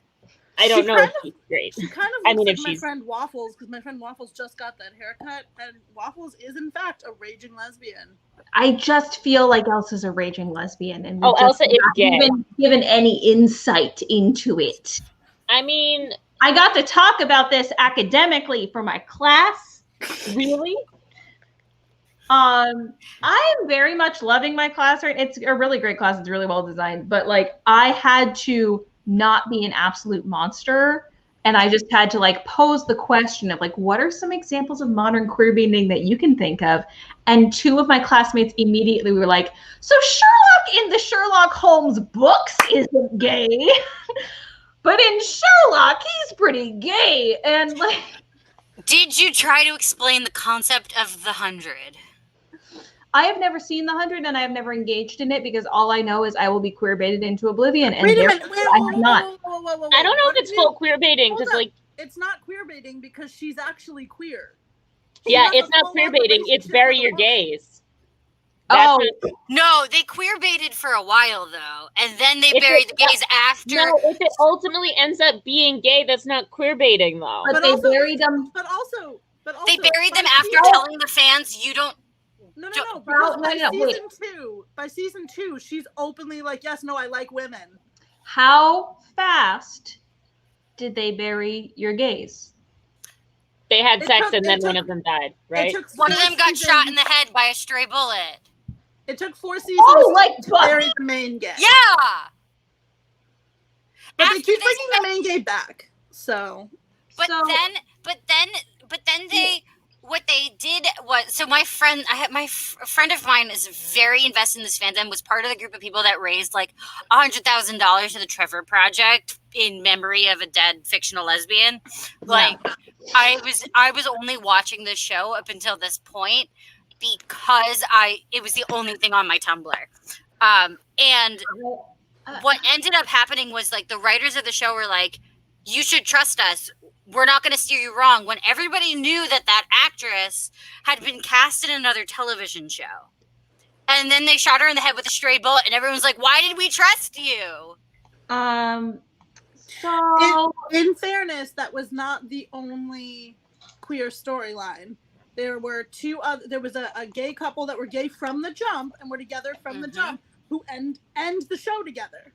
I don't know if she's straight. She kind of looks like my friend Waffles, because my friend Waffles just got that haircut, and Waffles is in fact a raging lesbian. I just feel like Elsa's a raging lesbian, and Elsa is gay. Even given any insight into it. I mean, I got to talk about this academically for my class. Really? I am very much loving my class. Right, it's a really great class. It's really well designed, but like I had to not be an absolute monster, and I just had to like pose the question of like, what are some examples of modern queer baiting that you can think of? And 2 of my classmates immediately were like, so Sherlock in the Sherlock Holmes books isn't gay, but in Sherlock he's pretty gay. And like, did you try to explain the concept of the 100? I have never seen the 100, and I have never engaged in it because all I know is I will be queer baited into oblivion, and Wait a minute. I have not. I don't know if it's full queer baiting because, like, it's not queer baiting because she's actually queer. Yeah, it's not queer baiting. It's bury your gays. Oh no, they queer baited for a while though, and then they buried the gays after. No, if it ultimately ends up being gay, that's not queer baiting though. But they buried them. But also, they buried them after telling the fans you don't. No. By season two, she's openly like, yes, no, I like women. How fast did they bury your gays? They had sex and then one of them died, right? One of them got shot in the head by a stray bullet. It took 4 seasons to bury the main gay. Yeah. But they keep bringing the main gay back. So. But then they. What they did was, so my friend, a friend of mine is very invested in this fandom, was part of the group of people that raised like $100,000 to the Trevor Project in memory of a dead fictional lesbian. Like, I was only watching this show up until this point because it was the only thing on my Tumblr. And what ended up happening was like the writers of the show were like, you should trust us. We're not going to steer you wrong, when everybody knew that actress had been cast in another television show. And then they shot her in the head with a stray bullet, and everyone's like, why did we trust you? So in fairness, that was not the only queer storyline. There were 2 other, there was a gay couple that were gay from the jump and were together from the jump who end the show together.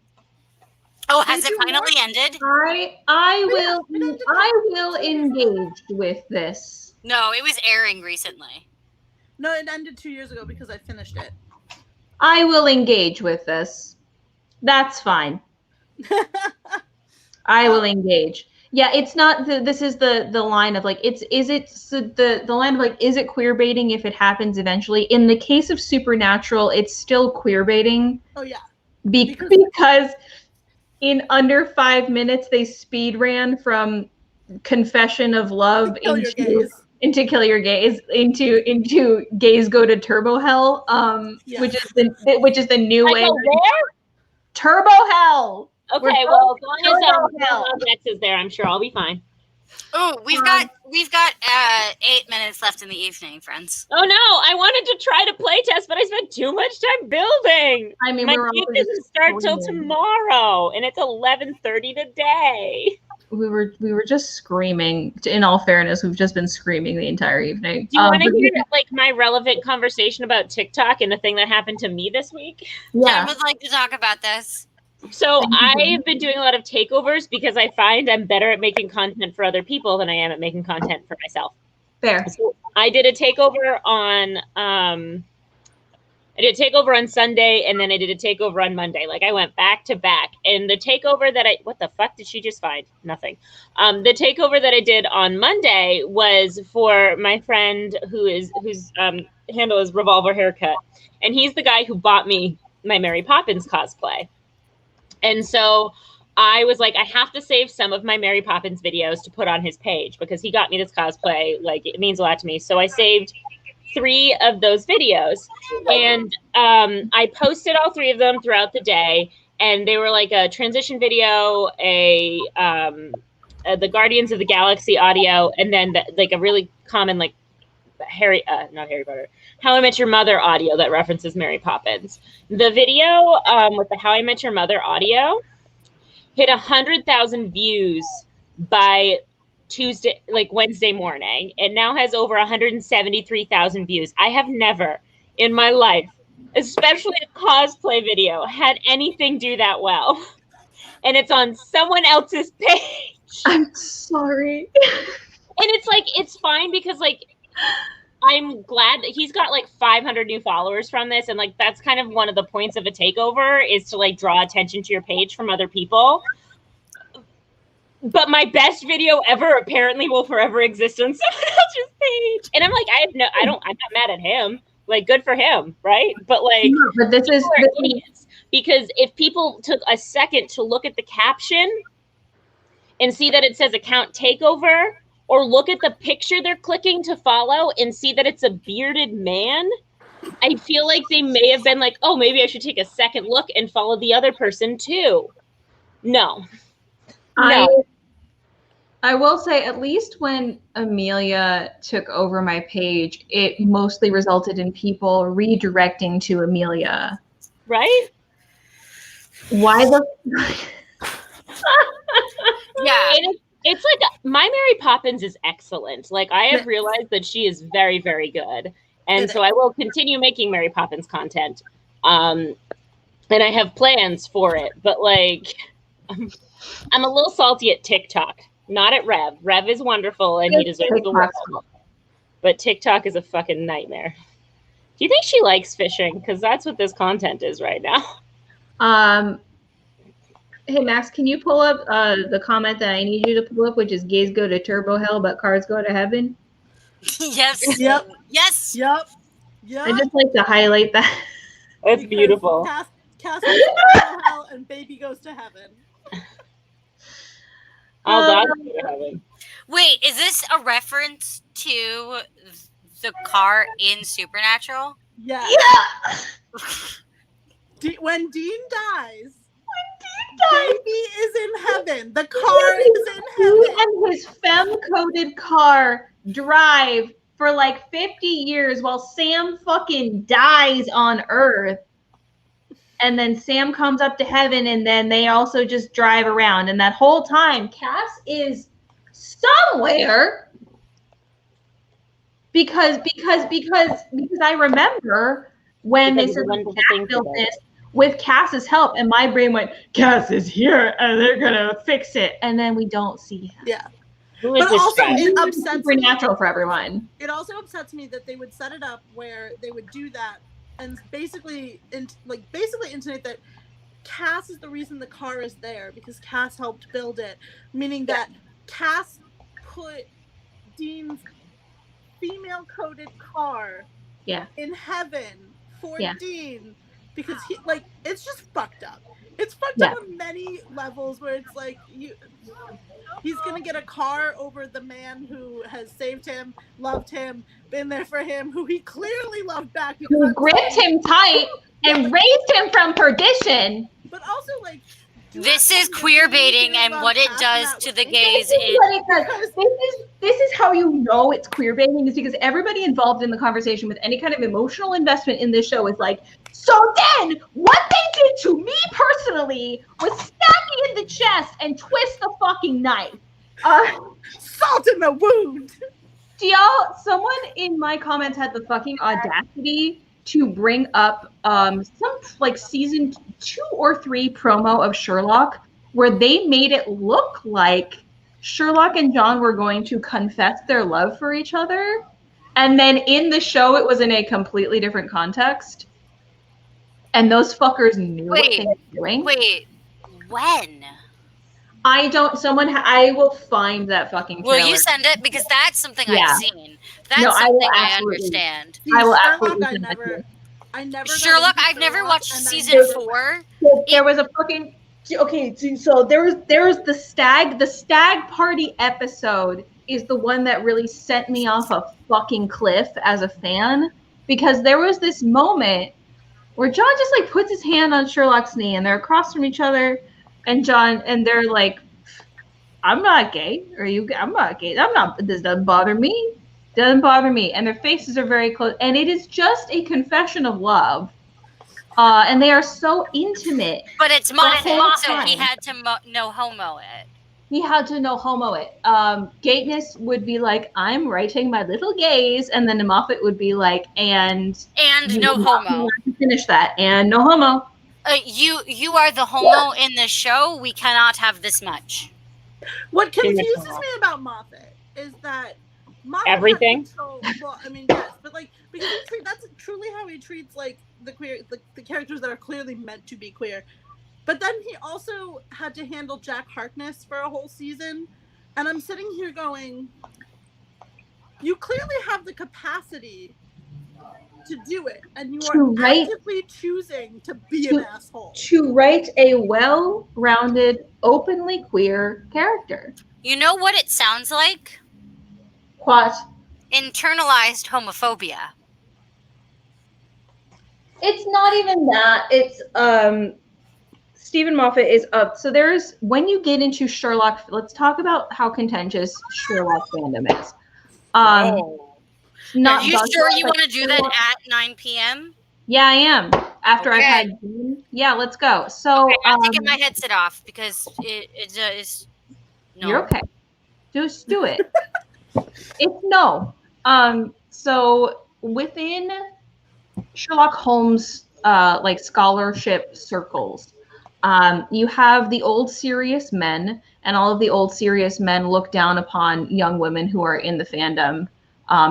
Oh, has it finally ended? I will engage with this. No, it was airing recently. No, it ended 2 years ago because I finished it. I will engage with this. That's fine. I will engage. Yeah, it's not this is the line of like the line of like, is it queer baiting if it happens eventually? In the case of Supernatural, it's still queer baiting. Oh yeah. Because in under 5 minutes, they speed ran from confession of love Kill Your into Gaze. into Kill Your Gaze, into Gays Go to Turbo Hell, Yeah. which is the new I way. go where? Turbo Hell. We're Okay, going well, as long Turbo as Hell. Rex is there, I'm sure I'll be fine. Oh, we've got 8 minutes left in the evening, friends. Oh no, I wanted to try to play test, but I spent too much time building. I mean, My we're game also doesn't start till screaming. tomorrow, and it's 11:30 today. We were just screaming. In all fairness, we've just been screaming the entire evening. Do you want to hear like my relevant conversation about TikTok and the thing that happened to me this week? Jen would like to talk about this. So I've been doing a lot of takeovers because I find I'm better at making content for other people than I am at making content for myself. Fair. So I did a takeover on Sunday, and then I did a takeover on Monday. Like I went back to back. And the takeover that what the fuck did she just find? Nothing. The takeover that I did on Monday was for my friend whose handle is Revolver Haircut. And he's the guy who bought me my Mary Poppins cosplay. And so I was like, I have to save some of my Mary Poppins videos to put on his page because he got me this cosplay. Like, it means a lot to me. So I saved 3 of those videos, and I posted all 3 of them throughout the day. And they were like a transition video, the Guardians of the Galaxy audio, and then like a really common like not Harry Potter, How I Met Your Mother audio that references Mary Poppins. The video with the How I Met Your Mother audio hit 100,000 views by Wednesday morning. It now has over 173,000 views. I have never in my life, especially a cosplay video, had anything do that well. And it's on someone else's page. I'm sorry. And it's like, it's fine because like, I'm glad that he's got like 500 new followers from this. And like, that's kind of one of the points of a takeover is to like draw attention to your page from other people. But my best video ever apparently will forever exist on someone else's page. And I'm like, I'm not mad at him. Like, good for him, right? But like, no, but this is idiots. Because if people took a second to look at the caption and see that it says account takeover, or look at the picture they're clicking to follow and see that it's a bearded man, I feel like they may have been like, oh, maybe I should take a second look and follow the other person too. No. I will say, at least when Amelia took over my page, it mostly resulted in people redirecting to Amelia. Right? Why the... Yeah. It's like, my Mary Poppins is excellent. Like, I have realized that she is very, very good. And so I will continue making Mary Poppins content. And I have plans for it. But, like, I'm a little salty at TikTok. Not at Rev. Rev is wonderful, and he deserves the world. But TikTok is a fucking nightmare. Do you think she likes fishing? Because that's what this content is right now. Hey, Max, can you pull up the comment that I need you to pull up, which is gays go to turbo hell, but cars go to heaven? Yes. Yep. Yes. Yep. Yep. I just like to highlight that. It's beautiful. Cass goes to hell and baby goes to heaven. All dogs go to heaven. Wait, is this a reference to the car in Supernatural? Yeah. When Dean dies, baby is in heaven. The car is in heaven. And his femme-coded car drive for like 50 years while Sam fucking dies on Earth. And then Sam comes up to heaven, and then they also just drive around. And that whole time, Cass is somewhere because I remember when they said Cass built this with Cass's help, and my brain went, Cass is here, and they're gonna fix it, and then we don't see him. Yeah. Who is But this also, guy? it upsets Supernatural me. for everyone. It also upsets me that they would set it up where they would do that and basically intimate that Cass is the reason the car is there because Cass helped build it, meaning that Cass put Dean's female-coded car in heaven for Dean because he it's just fucked up. It's fucked up on many levels where it's like he's gonna get a car over the man who has saved him, loved him, been there for him, who he clearly loved back. Who gripped him tight and raised him from perdition. But also, like, this is queer baiting, and what it does to the gays this is how you know it's queer baiting, is because everybody involved in the conversation with any kind of emotional investment in this show is like, so then what they did to me personally was stab me in the chest and twist the fucking knife. Salt in the wound. Do y'all, someone in my comments had the fucking audacity to bring up some like season 2 or 3 promo of Sherlock where they made it look like Sherlock and John were going to confess their love for each other. And then in the show, it was in a completely different context. And those fuckers knew what they were doing. Wait, when? I will find that fucking trailer. Will you send it? Because that's something I've seen. That's something I understand. I will Sherlock, absolutely Sherlock, I've never watched season 4. There was a fucking... Okay, so there was the stag party episode is the one that really sent me off a fucking cliff as a fan, because there was this moment where John just like puts his hand on Sherlock's knee and they're across from each other, and they're like, I'm not gay. I'm not gay. This doesn't bother me. And their faces are very close. And it is just a confession of love. And they are so intimate. But it's Moffat, so he had to no homo it. He had to no homo it. Gayness would be like, I'm writing my little gays, and then Moffat would be like, and no homo. Finish that, and no homo. You are the homo in the show. We cannot have this much. What confuses me about Moffat is that Moffat everything. Well, I mean, yes, but like because that's truly how he treats like the queer, the characters that are clearly meant to be queer. But then he also had to handle Jack Harkness for a whole season, and I'm sitting here going, you clearly have the capacity to do it, and you are actively choosing to be an asshole. To write a well-rounded, openly queer character. You know what it sounds like? What? Internalized homophobia. It's not even that. It's Stephen Moffat is up. So there's, when you get into Sherlock, let's talk about how contentious Sherlock fandom is. Are you sure you want to do that at 9 p.m.? Yeah, I am. After I've had Jenn. Yeah, let's go. So I'm taking my headset off because it is. No. You're okay. Just do it. It's no. So within Sherlock Holmes, like scholarship circles, you have the old serious men, and all of the old serious men look down upon young women who are in the fandom.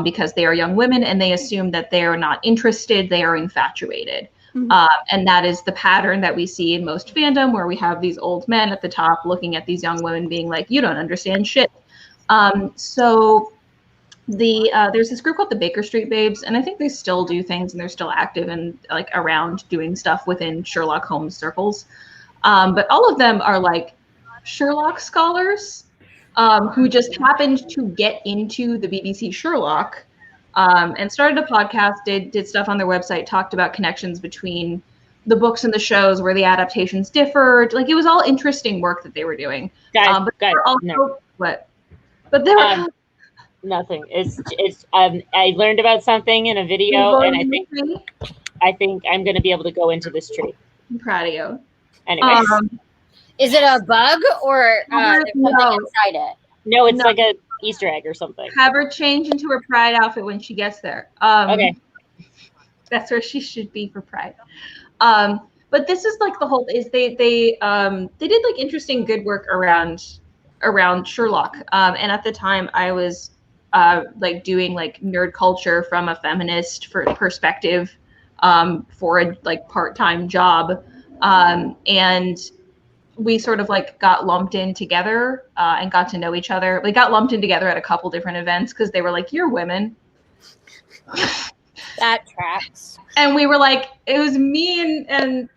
Because they are young women and they assume that they are not interested, they are infatuated. Mm-hmm. And that is the pattern that we see in most fandom, where we have these old men at the top looking at these young women being like, you don't understand shit. So there's this group called the Baker Street Babes, and I think they still do things and they're still active and like around doing stuff within Sherlock Holmes circles. But all of them are like Sherlock scholars. Who just happened to get into the BBC Sherlock and started a podcast, did stuff on their website, talked about connections between the books and the shows where the adaptations differed. Like, it was all interesting work that they were doing. Guys, also, no. What? But they were nothing. It's I learned about something in a video, and I think I'm going to be able to go into this tree. I'm proud of you. Anyways. Is it a bug or there's something inside it? No, it's like a Easter egg or something. Have her change into her Pride outfit when she gets there. Okay. That's where she should be for Pride. But this is like the whole is they did like interesting good work around Sherlock. And at the time I was like doing like nerd culture from a feminist perspective for a like part-time job. And we sort of like got lumped in together and got to know each other. We got lumped in together at a couple different events because they were like, you're women. That tracks. And we were like, it was me and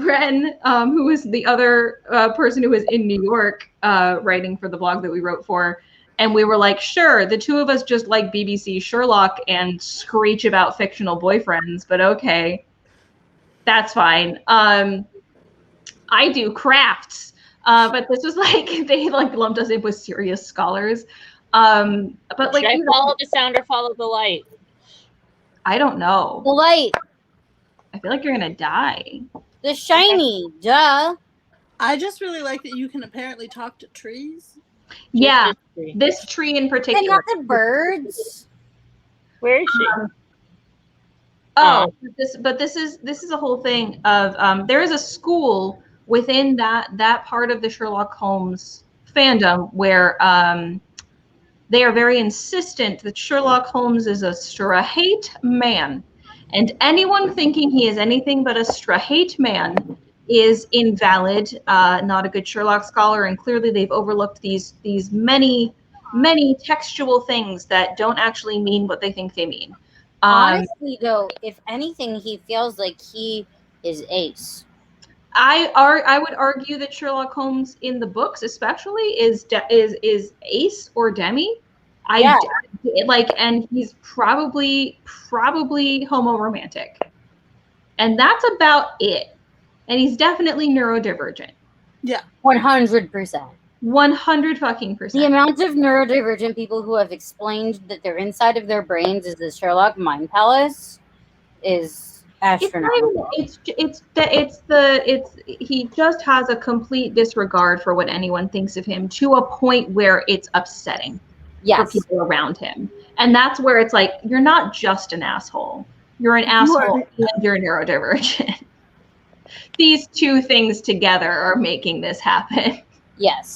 Ren, who was the other person who was in New York writing for the blog that we wrote for. And we were like, sure, the two of us just like BBC Sherlock and screech about fictional boyfriends, but okay, that's fine. I do crafts, but this was like, they like lumped us in with serious scholars. But like, Should I follow the sound or follow the light? I don't know. The light, I feel like you're gonna die. the shiny, duh. I just really like that you can apparently talk to trees. Yeah, Just this tree in And particular. not the birds. Where is she? But this is a whole thing of there is a school within that part of the Sherlock Holmes fandom where they are very insistent that Sherlock Holmes is a straight man, and anyone thinking he is anything but a straight man is invalid, not a good Sherlock scholar, and clearly they've overlooked these many textual things that don't actually mean what they think they mean. Honestly, though, if anything, he feels like he is ace. I would argue that Sherlock Holmes in the books, especially, is ace or demi. And he's probably homoromantic, and that's about it. And he's definitely neurodivergent. Yeah, 100%. 100% The amount of neurodivergent people who have explained that their inside of their brains is the Sherlock Mind Palace is astronomical. He just has a complete disregard for what anyone thinks of him to a point where it's upsetting for people around him. And that's where it's like, you're not just an asshole. You're an asshole and you're neurodivergent. These two things together are making this happen. Yes.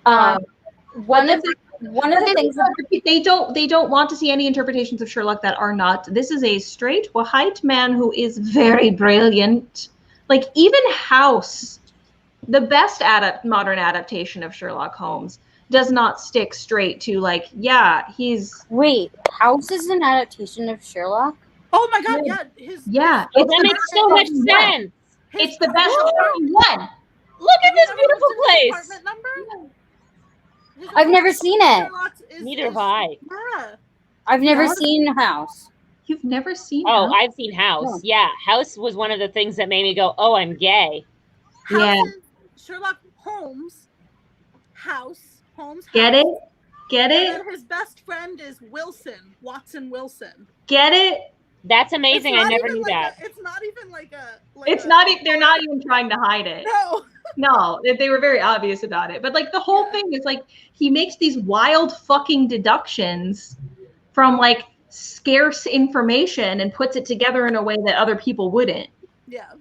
One of the things that they don't want to see any interpretations of Sherlock that are not. This is a straight white man who is very brilliant. Like even House, the best modern adaptation of Sherlock Holmes, does not stick straight to like, yeah, he's. Wait, House is an adaptation of Sherlock? Oh my god, yeah. That makes so much sense. It's the best one. Look at this beautiful place. I've never seen it. Neither have I. Yeah. I've never seen House. You've never seen Oh, House? I've seen House. Oh. Yeah, House was one of the things that made me go, oh, I'm gay. Yeah. Sherlock Holmes. House. Get it? And then his best friend is Watson Wilson. Get it? That's amazing. I never knew that. It's not even like a. They're not even trying to hide it. No, they were very obvious about it. But like the whole thing is like he makes these wild fucking deductions from like scarce information and puts it together in a way that other people wouldn't. Yeah.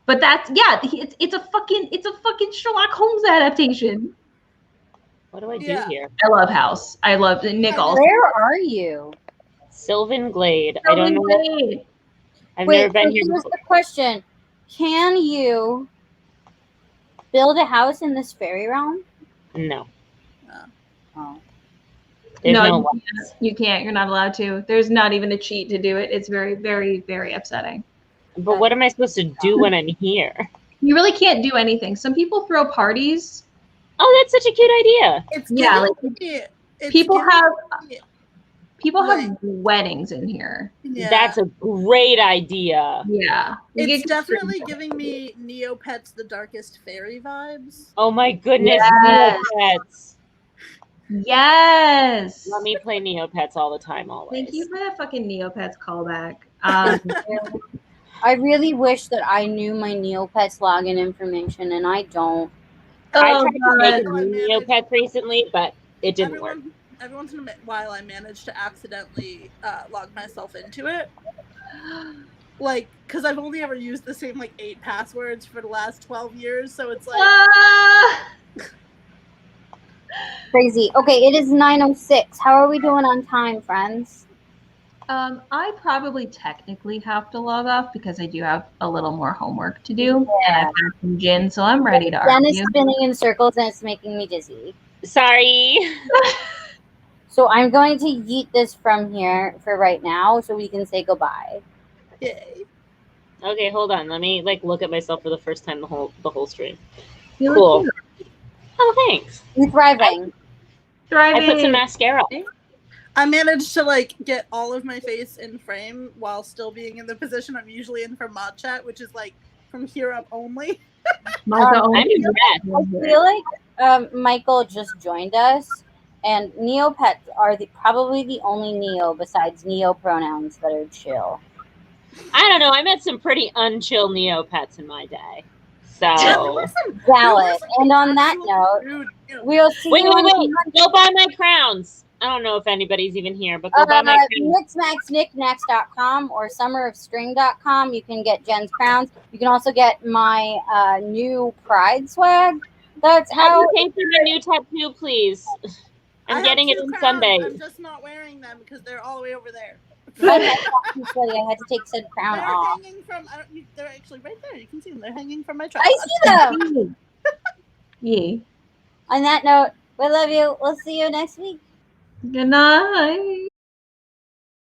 But it's a fucking Sherlock Holmes adaptation. What do I do here? I love House. I love Nick also. Where are you? Sylvan Glade. I don't know. I've never been here Here's before. the question. Can you build a house in this fairy realm? No. Oh. There's No, you can't. You're not allowed to. There's not even a cheat to do it. It's very, very, very upsetting. But what am I supposed to do when I'm here? You really can't do anything. Some people throw parties. Oh, that's such a cute idea. People have weddings in here. Yeah. That's a great idea. Yeah. It's definitely giving me Neopets the Darkest Fairy vibes. Oh my goodness, Yes. Neopets. Yes. Let me play Neopets all the time, always. Thank you for that fucking Neopets callback. I really wish that I knew my Neopets login information, and I don't. I tried to make a Neopet recently, but it didn't work. Every once in a while, I managed to accidentally log myself into it. Like, because I've only ever used the same, 8 passwords for the last 12 years, so it's like... Crazy. Okay, it is 9:06. How are we doing on time, friends? I probably technically have to log off because I do have a little more homework to do. And I've had some gin, so I'm ready to Jen is argue. spinning in circles, and it's making me dizzy. Sorry. So I'm going to yeet this from here for right now so we can say goodbye. Yay. Okay, hold on. Let me like look at myself for the first time the whole stream. You Cool. look Oh, thanks. You thriving. thriving. I put some mascara on. I managed to like get all of my face in frame while still being in the position I'm usually in for mod chat, which is like from here up only. Micah I'm impressed. I feel like Michael just joined us, and Neopets are probably the only Neo besides Neo pronouns that are chill. I don't know. I met some pretty unchill Neopets in my day. So Valid. And on that note, we'll see wait. you Go buy my crowns. I don't know if anybody's even here, but go buy my crowns. mixmaxknickknacks.com or summerofstring.com. You can get Jen's crowns. You can also get my new Pride swag. That's Help out. me pay for my new tattoo, please. I'm getting it on Sunday. I'm just not wearing them because they're all the way over there. I had to take said crown they're off. hanging from. They're actually right there. You can see them. They're hanging from my tripod. I see them. Yeah. On that note, we love you. We'll see you next week. Good night.